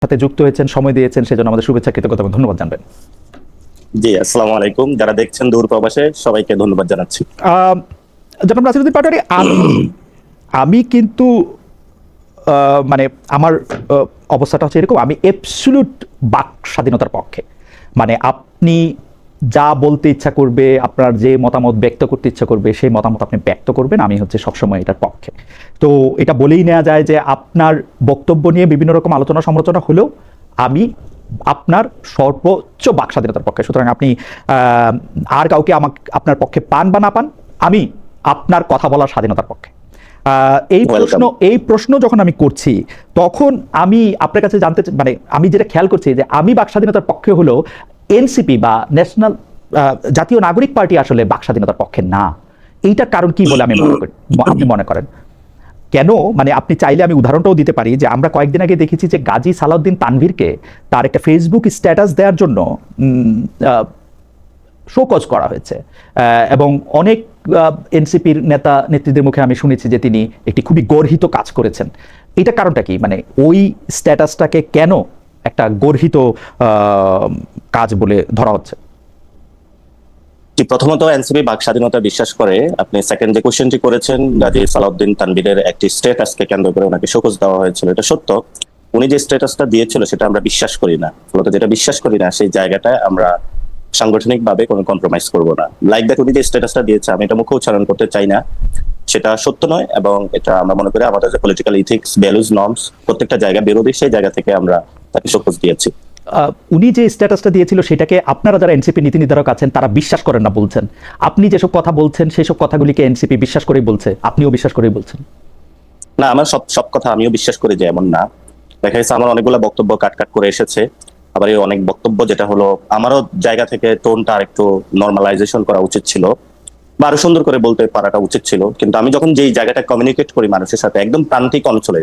সাথে যুক্ত হয়েছেন, সময় দিয়েছেন, সেজন্য আমাদের শুভেচ্ছা, কৃতজ্ঞতা এবং ধন্যবাদ জানবেন। জি, আসসালামু আলাইকুম। যারা দেখছেন দূর প্রবাসে সবাইকে ধন্যবাদ জানাচ্ছি। জনাব নাসিরউদ্দিন পাটোয়ারী, আমি কিন্তু মানে আমার অবস্থাটা হচ্ছে এরকম, আমি অ্যাবসলিউট বাক স্বাধীনতার পক্ষে। মানে আপনি যা বলতে ইচ্ছা করবে, আপনার যে মতামত ব্যক্ত করতে ইচ্ছা করবে, সেই মতামত আপনি ব্যক্ত করবেন, আমি হচ্ছে সবসময় এটার পক্ষে। তো এটা বলেই নেওয়া যায় যে আপনার বক্তব্য নিয়ে বিভিন্ন রকম আলোচনা সমালোচনা হলেও আমি আপনার সর্বোচ্চ বাক স্বাধীনতার পক্ষে। সুতরাং আপনি আর কাউকে আমাকে আপনার পক্ষে পান বা না পান, আমি আপনার কথা বলার স্বাধীনতার পক্ষে। এই প্রশ্ন যখন আমি করছি, তখন আমি আপনার কাছে জানতে মানে আমি যেটা খেয়াল করছি যে আমি বাক স্বাধীনতার পক্ষে হলেও এনসিপি বা ন্যাশনাল জাতীয় নাগরিক পার্টি আসলে বাক স্বাধীনতার পক্ষে না। এইটার কারণ কি বলে আমি মনে করি, আপনি মনে করেন কেন? মানে আপনি চাইলে আমি উদাহরণটাও দিতে পারি যে আমরা কয়েকদিন আগে দেখেছি যে গাজী সালাউদ্দিন তানভীরকে তার একটা ফেসবুক স্ট্যাটাস দেওয়ার জন্য শোকজ করা হয়েছে, এবং অনেক এনসিপির নেতা নেত্রীদের মুখে আমি শুনেছি যে তিনি একটি খুবই গর্হিত কাজ করেছেন। এটা কারণটা কি? মানে ওই স্ট্যাটাসটাকে কেন একটা গর্হিত কাজ বলে ধরা হচ্ছে? প্রথমত এনসিপি বাক স্বাধীনতা বিশ্বাস করে। আপনি সেকেন্ড যে কোশ্চেনটি করেছেন, গাজী সালাউদ্দিন তানভীরের একটি স্ট্যাটাসকে কেন্দ্র করে ওনাকে শোকজ দেওয়া হয়েছিল, এটা সত্য। উনি যে স্ট্যাটাসটা দিয়েছিল সেটা আমরা বিশ্বাস করি না। ফলত যেটা বিশ্বাস করি না সেই জায়গাটায় আমরা সাংগঠনিকভাবে কোনো কম্প্রোমাইজ করব না। লাইক দ্যাট, উনি যে স্ট্যাটাসটা দিয়েছে, আমি এটা মুখে উচ্চারণ করতে চাই না, সেটা সত্য নয়। এবং এটা আমরা মনে করি আমাদের যে পলিটিক্যাল ইথিক্স, ভ্যালুজ, নর্মস প্রত্যেকটা জায়গা বিরোধী, সেই জায়গা থেকে আমরা তাকে শোকজ দিয়েছি। উনি যে স্ট্যাটাসটা দিয়েছিল সেটাকে আপনারা যারা এনসিপি নীতি নির্ধারক আছেন তারা বিশ্বাস করেন না বলছেন। আপনি যেসব কথা বলছেন সেসব কথাগুলিকে এনসিপি বিশ্বাস করেই বলছে, আপনিও বিশ্বাস করেই বলছেন। না, আমার সব সব কথা আমিও বিশ্বাস করি যে এমন না। দেখা যাচ্ছে আমার অনেকগুলো বক্তব্য কাট কাট করে এসেছে, আবার এই অনেক বক্তব্য যেটা হলো আমারও জায়গা থেকে টোনটা আর একটু নর্মালাইজেশন করা উচিত ছিল বা আরো সুন্দর করে বলতে পারাটা উচিত ছিল। কিন্তু আমি যখন যেই জায়গাটা কমিউনিকেট করি মানুষের সাথে একদম প্রান্তিক অঞ্চলে,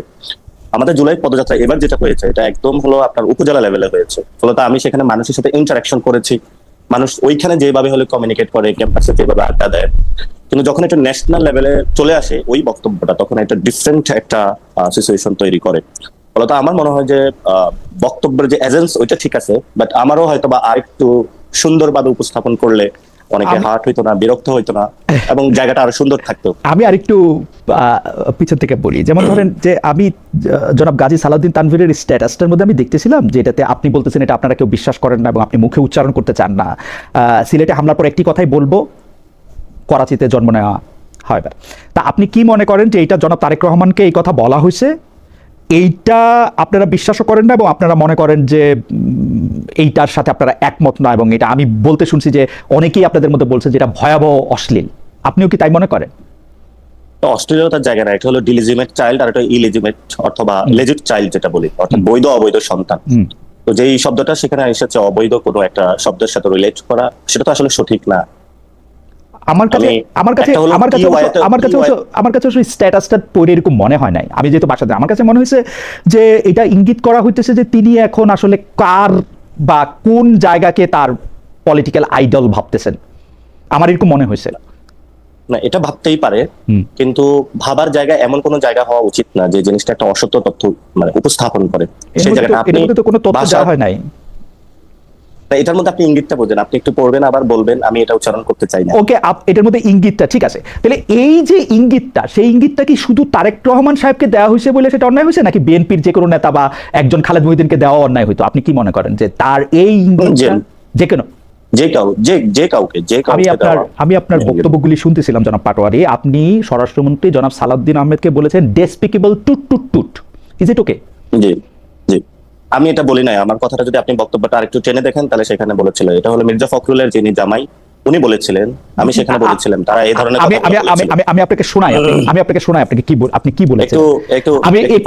আমাদের জুলাই পদযাত্রা এবার যেটা হয়েছে এটা একদম হলো আপনার উপজেলা লেভেলে হয়েছে, ফলত আমি সেখানে মানুষের সাথে ইন্টারাকশন করেছি। মানুষ ওইখানে যেভাবে হলে কমিউনিকেট করে, ক্যাম্পাসে যেভাবে আড্ডা দেয়, কিন্তু যখন এটা ন্যাশনাল লেভেলে চলে আসে ওই বক্তব্যটা, তখন একটা ডিফারেন্ট একটা সিচুয়েশন তৈরি করে। ফলত আমার মনে হয় যে বক্তব্যের যে এজেন্স ওইটা ঠিক আছে, বাট আমারও হয়তো বা আরেকটু সুন্দরভাবে উপস্থাপন করলে অনেকে হার্ট হইতো না, বিরক্ত হইতো না, এবং জায়গাটা আরো সুন্দর থাকতো। আমি আরেকটু পিছন থেকে বলি, যেমন ধরেন যে আমি জনাব গাজী সালাউদ্দিন তানভীরের স্ট্যাটাসটার মধ্যে আমি দেখতেছিলাম যে এটাতে আপনি বলতেছেন এটা আপনারা কেউ বিশ্বাস করেন না এবং আপনি মুখে উচ্চারণ করতে চান না। সিলেটে হামলার পর একটি কথাই বলবো, করাচিতে জন্ম নেওয়া হয়। তা আপনি কি মনে করেন যে এইটা জনাব তারেক রহমানকে এই কথা বলা হয়েছে, এইটা আপনারা বিশ্বাসও করেন না এবং আপনারা মনে করেন যে এইটার সাথে আপনারা একমত না, এবং এটা আমি বলতে শুনছি যে অনেকেই আপনাদের মধ্যে বলছে যেটা ভয়াবহ অশ্লীল, আপনিও কি তাই মনে করেন? অস্ট্রেলিয়ার জায়গা না, এটা হলো ডিলিজিমেট চাইল্ড, আর এটা ইলিজিমেট অথবা লেজিট চাইল্ড যেটা বলি, অর্থাৎ বৈধ অবৈধ সন্তান। তো যেই শব্দটা সেখানে এসেছে অবৈধ কোনো একটা শব্দের সাথে রিলেট করা, সেটা তো আসলে সঠিক না। আমার কাছে স্ট্যাটাসটা পড়ে এরকম মনে হয় নাই। আমি যেহেতু বাসাতে, আমার কাছে মনে হয়েছে যে এটা ইঙ্গিত করা হইতেছে যে তিনি এখন আসলে কার বা কোন জায়গাকে তার পলিটিক্যাল আইডল ভাবতেছেন, আমার এরকম মনে হয়েছে। না, এটা ভাবতেই পারে, কিন্তু ভাবার জায়গা এমন কোন জায়গা হওয়া উচিত না যে জিনিসটা একটা অসত্য তথ্য মানে উপস্থাপন করে। সেই জায়গাটা আপনি তো কোনো তথ্য দেওয়া হয় নাই। এটার মধ্যে আপনি ইঙ্গিতটা বোঝেন, আপনি একটু পড়বেন আবার বলবেন, আমি এটা উচ্চারণ করতে চাই না। ওকে, এটার মধ্যে ইঙ্গিতটা ঠিক আছে, তাহলে এই যে ইঙ্গিতটা, সেই ইঙ্গিতটা কি শুধু তারেক রহমান সাহেবকে দেওয়া হয়েছে বলে সেটা অন্যায় হয়েছে, নাকি বিএনপির যে কোনো নেতা বা একজন খালেদ মহিউদ্দিনকে দেওয়া অন্যায় হইতো? আপনি কি মনে করেন যে তার এই ইঙ্গিতটা যে কোনো আমি আপনার বক্তব্যগুলি শুনতেছিলাম জনাব পাটোয়ারি, আপনি স্বরাষ্ট্রমন্ত্রী জনাব সালাউদ্দিন আহমেদকে বলেছেন ডেসপিকেবল টুট টুট টুট, ইজ ইট ওকে? জি জি, আমি এটা বলি নাই। আমার কথাটা যদি আপনি বক্তব্যটা আরেকটু টেনে দেখেন তাহলে সেখানে বলেছিল, এটা হলো মির্জা ফখরুলের যিনি জামাই উনি বলেছিলেন, আমি সেখানে বলেছিলাম তারা এই ধরনের কথা বলেছিল। আমি আপনাকে শোনাই আপনি কি বলেছেন। একটু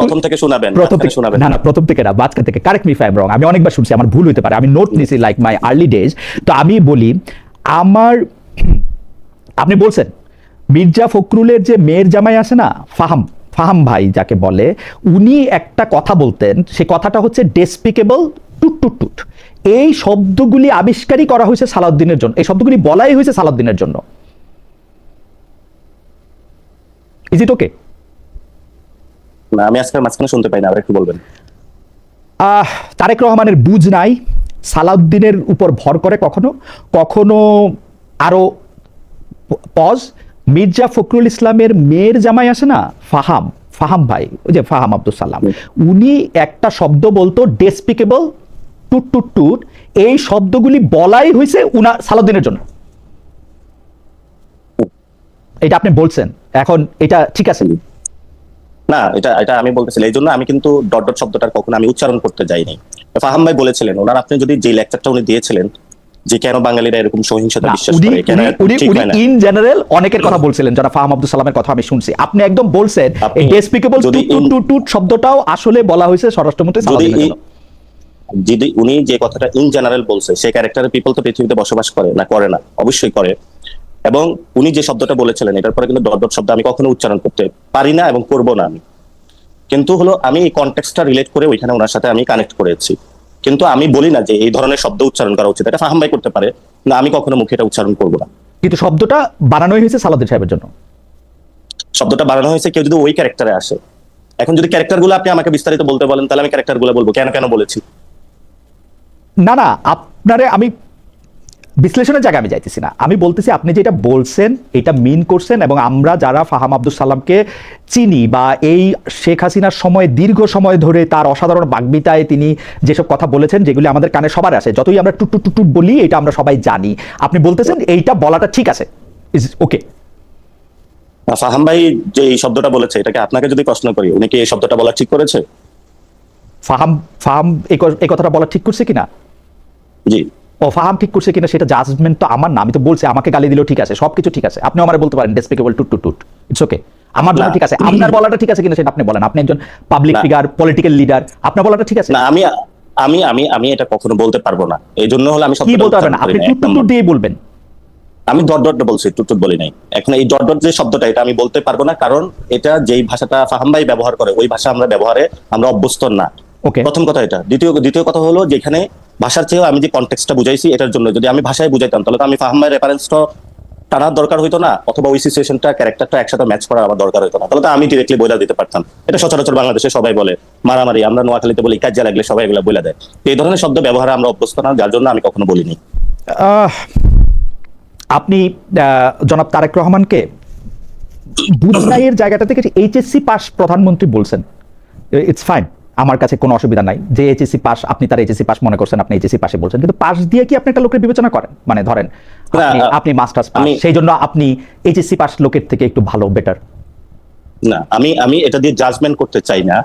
প্রথম থেকে শোনাবেন। না না, প্রথম থেকে না, মাঝখান থেকে, correct me if I am রং। আমি অনেকবার শুনছি, আমার ভুল হতে পারে, আমি নোট নিছি লাইক মাই আর্লি ডেজ। তো আমি বলি, আপনি বলছেন মির্জা ফখরুলের যে মেয়ের জামাই আছে না, ফাহাম ভাই যাকে বলে, উনি একটা কথা বলতেন, সে কথাটা হচ্ছে ডেসপিকেবল টুট টুট টুট। এই শব্দগুলি আবিষ্কারই করা হয়েছে সালাউদ্দিনের জন্য, এই শব্দগুলি বলাই হয়েছে সালাউদ্দিনের জন্য। ইজ ইট ওকে? না, আমি আজকে মাঝখানে শুনতে পাই না, আবার একটু বলবেন। তারেক রহমানের বুঝ নাই, সালাউদ্দিনের উপর ভর করে কখনো কখনো আরো পজ মির্জা ফখরুল ইসলামের মেয়ের জামাই আছে না, ফাহাম ফাহাম ভাই, ওই যে ফাহাম আব্দুল সালাম, উনি একটা শব্দ বলতো ডেসপিকেবল, টুট টুট টুট, এই শব্দগুলি বলাই হয়েছে উনার সালাউদ্দিনের জন্য। এটা আপনি বলছেন, এখন এটা ঠিক আছে? না, এটা এটা আমি বলতেছিলাম, এই জন্য আমি কিন্তু ডট ডট শব্দটা কখনো আমি উচ্চারণ করতে যাইনি। ফাহাম ভাই বলেছিলেন, ওনার আপনি যদি যে লেকচারটা উনি দিয়েছিলেন যে কেন বাঙালিরা এরকম সহিংসতা বিশ্বাস করে, কেন ঠিক হয় না, ইন জেনারেল অনেকের কথা বলছিলেন, যারা ফাহাম আব্দুল সালামের কথা আমি শুনছি। আপনি একদম বলছেন এই ডেসপিকেবল টুট শব্দটাও আসলে বলা হয়েছে স্বরাষ্ট্রমন্ত্রী সালাউদ্দিনের জন্য। যদি উনি যে কথাটা ইন জেনারেল বলছে, সেই ক্যারেক্টারের পিপল তো পৃথিবীতে বসবাস করে না, করে না? অবশ্যই করে। এবং উনি যে শব্দটা বলেছিলেন, এটার পরে কিন্তু ডট ডট শব্দ আমি কখনো উচ্চারণ করতে পারি না এবং করবো না আমি। কিন্তু হলো আমি এই কনটেক্সটটা রিলেট করে ওইখানে ওনার সাথে আমি কানেক্ট করেছি। কিন্তু আমি বলি না যে এই ধরনের শব্দ উচ্চারণ করা উচিত, এটা ফাহাম ভাই করতে পারে না, আমি কখনো মুখে এটা উচ্চারণ করবো না। কিন্তু শব্দটা বানানোই হয়েছে সালাউদ্দিন সাহেবের জন্য। শব্দটা বানানো হয়েছে কেউ যদি ওই ক্যারেক্টারে আসে। এখন যদি ক্যারেক্টারগুলো আপনি আমাকে বিস্তারিত বলতে বলেন, তাহলে আমি ক্যারেক্টারগুলো বলবো কেন কেন বলেছি। না না, আপনারে আমি বিশ্লেষণের জায়গায় আমি যাইতেছি না, আমি বলতেছি আপনি যেটা বলছেন এটা মিন করছেন, এবং আমরা যারা ফাহাম আব্দুল সালামকে চিনি বা এই শেখ হাসিনার সময় দীর্ঘ সময় ধরে তার অসাধারণ বাগ্মিতায় তিনি যেসব কথা বলেছেন, যেগুলি আমাদের কানে সবার আসে, যতই আমরা টুট টুট টুট বলি এটা আমরা সবাই জানি, আপনি বলতেছেন এইটা বলাটা ঠিক আছে, ইজ ওকে। ফাহাম ভাই যে এই শব্দটা বলেছে, এটাকে আপনাকে যদি প্রশ্ন করি, উনি কি এই শব্দটা বলা ঠিক করেছে? ফাহাম ফাহাম এই কথাটা বলা ঠিক করছে কিনা? জি। ও ফাহাম ঠিক করছে কিনা সেটা জাজমেন্ট তো আমার না, আমি তো বলছি আমাকে গালি দিলেও ঠিক আছে, সবকিছু ঠিক আছে, আপনি আমার বলতে পারেন ডেসপিকেবল টুট টুট টুট, ইটস ওকে, আমার জন্য ঠিক আছে। আপনার বলাটা ঠিক আছে কিনা সেটা আপনি বলেন, আপনি একজন পাবলিক ফিগার, পলিটিক্যাল লিডার, আপনার বলাটা ঠিক আছে না? আমি আমি আমি আমি এটা কখনো বলতে পারবো না, এই জন্য হলো আমি কি বলতে পারবেন, আপনি টুট টুট দিয়ে বলবেন। আমি ডট ডট বলছি, টুট টুট বলি নাই। এখন এই ডট ডট যে শব্দটা, এটা আমি বলতে পারবো না, কারণ এটা যেই ভাষাটা ফাহাম ভাই ব্যবহার করে ওই ভাষা আমরা ব্যবহারে আমরা অভ্যস্ত না। ওকে, প্রথম কথা এটা। দ্বিতীয় কথা হলো, যেখানে ভাষার চেয়েও আমি যে কনটেক্সটটা বুঝাইছি, এটার জন্য যদি আমি ভাষায় বুঝাইতাম তাহলে তো আমি ফাহাম ভাইয়ের রেফারেন্সটা টানার দরকার হইতো না, অথবা ওই সিচুয়েশনটা ক্যারেক্টারটা একসাথে ম্যাচ করার আমার দরকার হইতো না, তাহলে তো আমি ডিরেক্টলি বলে দিতে পারতাম। এটা সচরাচর বাংলাদেশে সবাই বলে, মারামারি, আমরা নোয়াখালীতে বলি কাজিয়া লাগলে সবাই এগুলো বলে দেয়। এই ধরনের শব্দ ব্যবহারে আমরা অভ্যস্ত না, যার জন্য আমি কখনো বলিনি। আপনি জনাব তারেক রহমানকে বুঝনাইয়ের জায়গাটা থেকে এইচএসসি পাস প্রধানমন্ত্রী বলছেন, ইটস ফাইন, আমার কাছে কোনো অসুবিধা নাই যে এইচএসসি পাস, আপনি তার এইচএসসি পাস মনে করছেন, আপনি এইচএসসি পাসে বলছেন, কিন্তু পাস দিয়ে কি আপনি একটা লোকের বিবেচনা করেন? মানে ধরেন আপনি মাস্টার্স পাস, সেই জন্য আপনি এইচএসসি পাস লোকের থেকে একটু ভালো, বেটার? না, আমি এটা দিয়ে জাজমেন্ট করতে চাই না।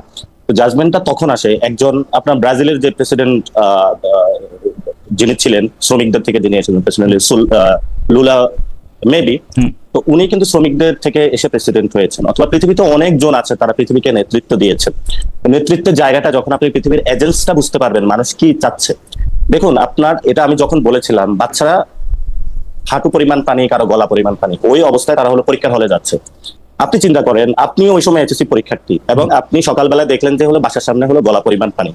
জাজমেন্টটা তখন আসে, একজন আপনার ব্রাজিলের যে প্রেসিডেন্ট যিনি ছিলেন, শ্রমিকদের থেকে যিনি এসেছেন, প্রেসিডেন্ট লুলা মেবি, তো উনি কিন্তু শ্রমিকদের থেকে এসে প্রেসিডেন্ট হয়েছেন। অথবা পৃথিবীতে অনেকজন আছে তারা পৃথিবীকে নেতৃত্ব দিয়েছেন। নেতৃত্বের জায়গাটা যখন আপনি পৃথিবীর এজেন্সটা বুঝতে পারবেন, মানুষ কি চাচ্ছে। দেখুন, আপনার এটা আমি যখন বলেছিলাম, বাচ্চারা হাঁটু পরিমাণ পানি, কারো গলা পরিমাণ পানি, ওই অবস্থায় তারা হলো পরীক্ষার হলে যাচ্ছে। আপনি চিন্তা করেন, আপনিও ওই সময় এইচএসসি পরীক্ষার্থী, এবং আপনি সকালবেলা দেখলেন যে হলো বাসার সামনে হলো গলা পরিমাণ পানি।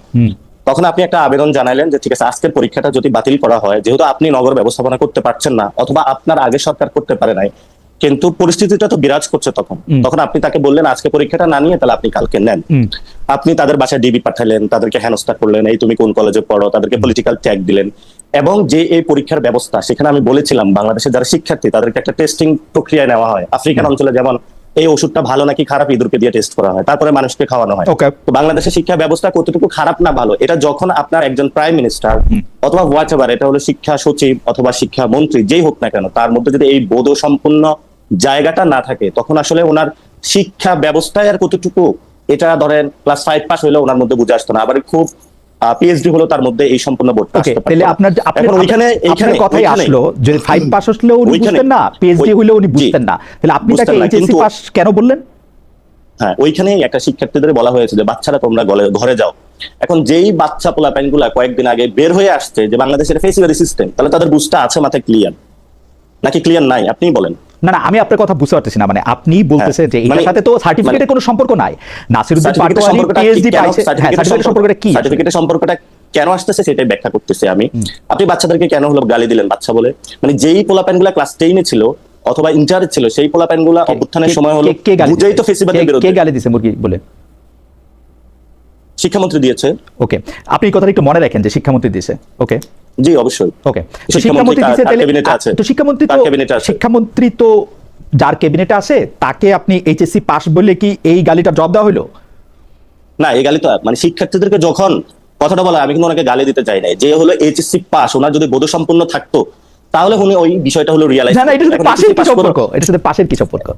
তখন আপনি একটা আবেদন জানাইলেন যে ঠিক আছে, আজকের পরীক্ষাটা যদি বাতিল করা হয়, যেহেতু আপনি নগর ব্যবস্থাপনা করতে পারছেন না, অথবা আপনার আগে সরকার করতে পারে নাই, কিন্তু পরিস্থিতিটা তো বিরাজ করছে তখন আপনি তাকে বললেন আজকে পরীক্ষাটা না নিয়ে তাহলে আপনি কালকে নেন। আপনি তাদের বাসায় ডিবি পাঠালেন, তাদেরকে হেনস্থা করলেন, এই তুমি কোন কলেজে পড়ো, তাদেরকে পলিটিক্যাল ট্যাগ দিলেন। এবং যে এই পরীক্ষার ব্যবস্থা, সেখানে আমি বলেছিলাম বাংলাদেশের যারা শিক্ষার্থী তাদেরকে একটা টেস্টিং প্রক্রিয়া নেওয়া হয়। আফ্রিকান অঞ্চলে যেমন এই ওষুধটা ভালো নাকি খারাপ ইঁদুরকে দিয়ে টেস্ট করা হয়, তারপরে মানুষকে খাওয়ানো হয়। তো বাংলাদেশের শিক্ষা ব্যবস্থা কতটুকু খারাপ না ভালো, এটা যখন আপনার একজন প্রাইম মিনিস্টার অথবা হোয়াট এভার, এটা হলো শিক্ষা সচিব অথবা শিক্ষা মন্ত্রী, যেই হোক না কেন, তার মধ্যে যদি এই বোধ সম্পূর্ণ জায়গাটা না থাকে, তখন আসলে ওনার শিক্ষা ব্যবস্থায় আর কতটুকু, এটা ধরেন ক্লাস 5 পাস হইলে ওনার মধ্যে বুঝে আসতো না, আবার খুব পিএইচডি হলো তার মধ্যে এই সম্পূর্ণ বোর্ডটা আসতে পারে। তাহলে আপনার এইখানে কথাই আসলো, যদি 5 পাস হলেও উনি বুঝতেন না, পিএইচডি হলেও উনি বুঝতেন না, তাহলে আপনি তাকে এইচএসসি পাস কেন বললেন? হ্যাঁ, ওইখানে একটা শিক্ষার্থীদের বলা হয়েছে যে বাচ্চারা তোমরা ঘরে যাও। এখন যেই বাচ্চা পোলাপাইনগুলা কয়েকদিন আগে বের হয়ে আসছে যে বাংলাদেশের ফেসিলিটি সিস্টেম, তাহলে তাদের বুঝটা আছে মাথায় ক্লিয়ার নাকি ক্লিয়ার নাই, আপনি বলেন। না না, আমি আপনার কথা বুঝতে পারতেছি না, মানে আপনি বলতেছেন যে এর সাথে তো সার্টিফিকেটের কোনো সম্পর্ক নাই। নাসিরউদ্দিন পাটোয়ারি পিএইচডি পাইছে, সার্টিফিকেটের সম্পর্কটা কি? সার্টিফিকেটের সম্পর্কটা কেন আসতেছে সেটাই ব্যাখ্যা করতেছি আমি। আপনি বাচ্চাদেরকে কেন হলো গালি দিলেন বাচ্চা বলে? মানে যেই পোলাপাইনগুলা ক্লাস 10 ছিল অথবা ইন্টারে ছিল, সেই পোলাপাইনগুলা অভ্যুত্থানের সময় হলো বুঝেই তো ফেসিবাদের বিরুদ্ধে। কে গালি দিছে মুরগি বলে? শিক্ষামন্ত্রী দিয়েছে। ওকে, আপনি এই কথাটা একটু মনে রাখেন যে শিক্ষামন্ত্রী দিয়েছে। ওকে জি অবশ্যই। ওকে, তো শিক্ষামন্ত্রী দিয়েছে, তাহলে তো শিক্ষামন্ত্রী তো যার ক্যাবিনেটে আছে তাকে আপনি এইচএসসি পাস বলে কি এই গালিটা জবাব দেওয়া হলো? না, এই গালি তো মানে শিক্ষার্থীদেরকে যখন কথাটা বলা, আমি কিন্তু ওনাকে গালি দিতে চাই নাই। যে হলো এইচএসসি পাস, ওনার যদি বোধ সম্পন্ন থাকতো তাহলে উনি ওই বিষয়টা হলো রিয়ালাইজ। না, এটা সাথে পাশের কি সম্পর্ক? এটা সাথে পাশের কি সম্পর্ক?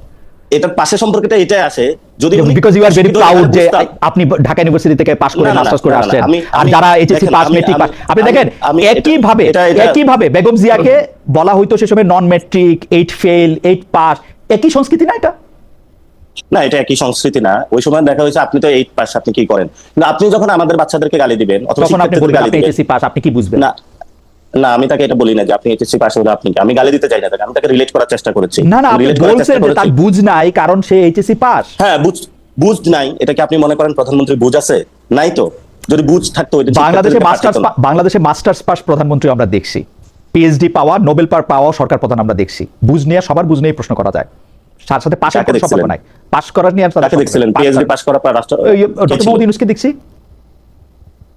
এটার পাশে সম্পর্কটা এটাই আসে, যদি because you are very proud যে আপনি ঢাকা ইউনিভার্সিটি থেকে পাস করে মাস্টার্স করে আসছেন, আর যারা এইচএসসি পাস মেট্রিক পাস, আপনি দেখেন একই ভাবে বেগম জিয়াকে বলা হইতো সে সময় নন মেট্রিক, 8 ফেল, 8 পাস, একই সংস্কৃতি না এটা? না, এটা একই সংস্কৃতি না। ওই সময় দেখা হয়েছে আপনি তো 8 পাস, আপনি কি করেন? না, আপনি যখন আমাদের বাচ্চাদেরকে গালি দিবেন অথবা তখন আপনি বলবেন আপনি এইচএসসি পাস, আপনি কি বুঝবেন? না না, আমি তাকে এটা বলি না যে আপনি এইচএসসি পাস হলে আপনি, আমি গালি দিতে চাই না তাকে, আমি তাকে রিলেট করার চেষ্টা করেছি। না না, আপনি বলছেন যে তার বুঝ নাই কারণ সে এইচএসসি পাস। হ্যাঁ, বুঝ নাই, এটা কি আপনি মনে করেন প্রধানমন্ত্রী বুঝ আছে? নাই তো। যদি বুঝ থাকতো বাংলাদেশে মাস্টার্স পাস প্রধানমন্ত্রী আমরা দেখছি, পিএইচডি পাওয়া, নোবেল পাওয়া সরকার প্রধান আমরা দেখছি। বুঝ নিয়ে সবার বুঝ নিয়ে প্রশ্ন করা যায়, তার সাথে পাশের কোনো সম্পর্ক নাই। পাস করার নিয়ে তাকে দেখছিলেন, পিএইচডি পাস করার পর রাষ্ট্র ডক্টর মোহাম্মদ ইউনূসকে দেখছি।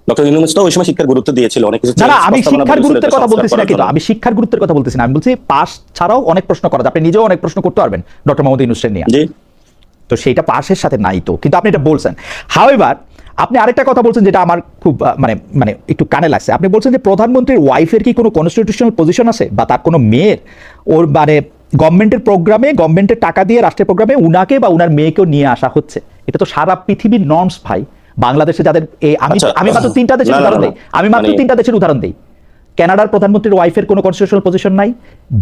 ডক্টর ইউনূস তো ওই সময় শিক্ষার গুরুত্ব দিয়েছিল অনেক কিছু। না, আমি শিক্ষার গুরুত্বের কথা বলতেছি না, কিন্তু আমি শিক্ষার গুরুত্বের কথা বলতেছি না, আমি বলছি পাস ছাড়াও অনেক প্রশ্ন করা যায়, আপনি নিজেও অনেক প্রশ্ন করতে পারবেন ডক্টর মোহাম্মদ ইউনূসের নিয়ে। জি, তো সেইটা পাশের সাথে নাই তো, কিন্তু আপনি এটা বলছেন। হাউএভার আপনি আরেকটা কথা বলছেন যেটা আমার খুব মানে একটু কানে লাগছে। আপনি বলছেন যে প্রধানমন্ত্রীর ওয়াইফের কি কোনো কনস্টিটিউশনাল পজিশন আছে, বা তার কোনো মেয়ের ওর মানে গভর্নমেন্টের প্রোগ্রামে, গভর্নমেন্টের টাকা দিয়ে রাষ্ট্রের প্রোগ্রামে উনাকে বা উনার মেয়েকেও নিয়ে আসা হচ্ছে। এটা তো সারা পৃথিবীর নর্মস ভাই। বাংলাদেশে যাদের আমি মাত্র 3টা দেশের উদাহরণ দিই, উদাহরণ দিই। কানাডার প্রধানমন্ত্রীর ওয়াইফের কোনো কনস্টিটিউশনাল পজিশন নাই,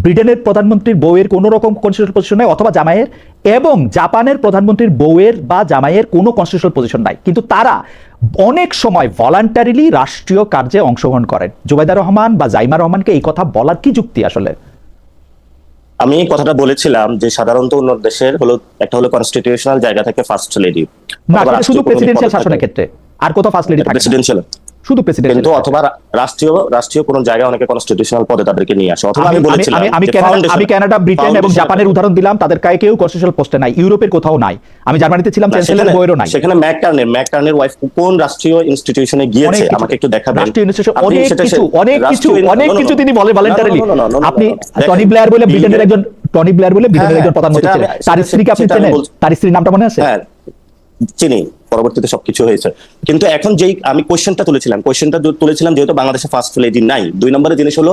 ব্রিটেনের প্রধানমন্ত্রীর বউয়ের কোনো রকম কনস্টিটিউশনাল পজিশন নাই অথবা জামাইয়ের, এবং জাপানের প্রধানমন্ত্রীর বউয়ের বা জামাইয়ের কোনো কনস্টিটিউশনাল পজিশন নাই, কিন্তু তারা অনেক সময় ভলান্টারিলি রাষ্ট্রীয় কার্যে অংশগ্রহণ করেন। জুবাইদা রহমান বা জাইমা রহমানকে এই কথা বলার কি যুক্তি আসলে? আমি এই কথাটা বলেছিলাম যে সাধারণত উন্নত দেশের হলো একটা হলো কনস্টিটিউশনাল জায়গা থেকে ফার্স্ট লেডি, না শুধু প্রেসিডেন্সিয়াল শাসনের ক্ষেত্রে, আর কোথাও ফার্স্ট লেডি থাকে প্রেসিডেন্সিয়াল, শুধু প্রেসিডেন্ট, কিন্তু অথবা রাষ্ট্রীয় কোন জায়গায় অনেকে কনস্টিটিউশনাল পদে তাদেরকে নিয়ে আসে। অথবা আমি কানাডা, ব্রিটেন এবং জাপানের উদাহরণ দিলাম, তাদের কেউ কনস্টিটিউশনাল পোস্টে নাই, ইউরোপের কোথাও নাই। আমি জার্মানিতে ছিলাম, চ্যান্সেলর বইয়েরও নাই। সেখানে ম্যাকটার্নের ওয়াইফ কোন রাষ্ট্রীয় ইনস্টিটিউশনে গিয়েছে আমাকে একটু দেখাবেন। রাষ্ট্রীয় ইনস্টিটিউশন অনেক কিছু তিনি বলে ভলান্টারিলি। আপনি টনি ব্লেয়ার বলে ব্রিটেনের একজন প্রধানমন্ত্রী ছিলেন, তার স্ত্রীকে আপনি চেনেন? তার স্ত্রীর নামটা মনে আছে? হ্যাঁ চিনি, পরবর্তীতে সবকিছু হয়েছে। কিন্তু এখন যেই আমি কোয়েশ্চেনটা তুলেছিলাম যেহেতু বাংলাদেশে ফার্স্ট লেডি নাই, 2 নম্বরে জিনিস হলো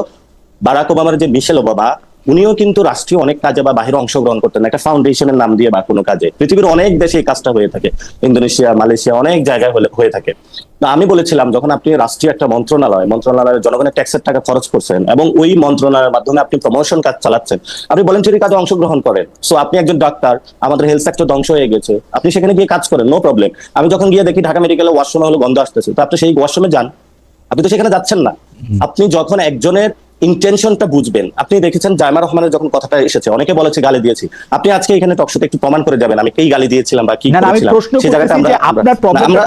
বারাক ওবামার যে মিশেল ওবামা, উনিও কিন্তু রাষ্ট্রীয় অনেক কাজে বা বাহিরে অংশগ্রহণ করতেন একটা ফাউন্ডেশনের নাম দিয়ে বা কোনো কাজে। পৃথিবীর অনেক দেশে এই কাজটা হয়ে থাকে, ইন্দোনেশিয়া, মালয়েশিয়া, অনেক জায়গায় হয়ে থাকে। তো আমি বলেছিলাম যখন আপনি রাষ্ট্রীয় একটা মন্ত্রণালয়ের জনগণের ট্যাক্সের টাকা খরচ করছেন এবং ওই মন্ত্রণালয়ের মাধ্যমে আপনি প্রমোশন কাজ চালাচ্ছেন, আপনি ভলান্টারি কাজে অংশগ্রহণ করেন। সো আপনি একজন ডাক্তার, আমাদের হেলথ সেক্টর ধ্বংস হয়ে গেছে, আপনি সেখানে গিয়ে কাজ করেন, নো প্রবলেম। আমি যখন গিয়ে দেখি ঢাকা মেডিকেলে ওয়াশরুমে হলো গন্ধ আসতেছে, তো আপনি সেই ওয়াশরুমে যান, আপনি তো সেখানে যাচ্ছেন না। আপনি যখন একজনের ইন্টেনশনটা বুঝবেন, আপনি দেখেছেন জাইমা রহমানের যখন কথাটা এসেছে অনেকে বলেছে গালি দিয়েছি, আপনি আজকে এখানে টকশোতে একটু প্রমাণ করে যাবেন আমি কি গালি দিয়েছিলাম বা কি করেছিলাম। সেই জায়গাটা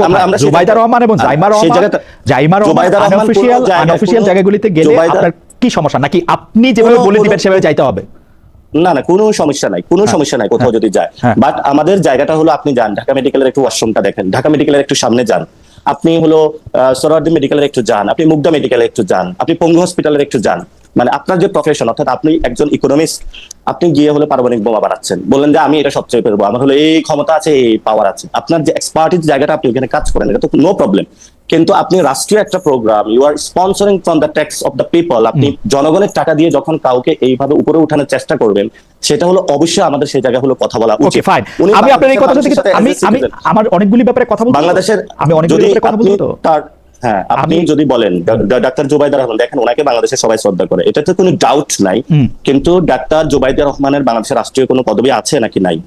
আমরা জুবাইদা রহমান এবং জাইমা রহমান আনঅফিশিয়াল জায়গাগুলিতে গেলে আপনার কি সমস্যা, নাকি আপনি যেভাবে বলে দিবেন সেভাবে যাইতে হবে? না কোনো সমস্যা নাই কোথাও যদি যায়। বাট আমাদের জায়গাটা হলো আপনি যান ঢাকা মেডিকেলের একটু ওয়াশরুমটা দেখেন, ঢাকা মেডিকেলের একটু সামনে যান, আপনি হলো সোহরাওয়ার্দী মেডিকেলের একটু যান, আপনি মুগদা মেডিকেলের একটু যান, আপনি পঙ্গু হসপিটালের একটু যান। মানে আপনার যে প্রফেশন, অর্থাৎ আপনি একজন ইকোনমিস্ট, আপনি গিয়ে হলো পারমাণবিক বোমা বানাচ্ছেন, বললেন যে আমি এটা সবচেয়ে পারবো, আমার হলো এই ক্ষমতা আছে, এই পাওয়ার আছে, আপনার যে এক্সপার্টিস জায়গাটা আপনি ওখানে কাজ করেন, এটা তো নো প্রবলেম। কিন্তু আপনি রাষ্ট্রীয় একটা program, you are sponsoring from the tax of the people, আপনি জনগণের টাকা দিয়ে যখন কাউকে এইভাবে উপরে উঠানোর চেষ্টা করবেন, সেটা হলো অবশ্যই আমাদের সেই জায়গায় হলো কথা বলা উচিত। আমি আপনার এই কথার সাথে আমি আমার অনেকগুলি ব্যাপারে কথা বলবো, বাংলাদেশের আমি অনেকগুলি ব্যাপারে কথা বলবো তো। হ্যাঁ, আপনি যদি বলেন ডাক্তার জুবাইদা রহমান, দেখেন ওনাকে বাংলাদেশের সবাই শ্রদ্ধা করে, এটাতে কোনো ডাউট নাই, কিন্তু ডাক্তার জুবাইদা রহমানের বাংলাদেশের রাষ্ট্রীয় কোনো পদবি আছে নাকি নাই?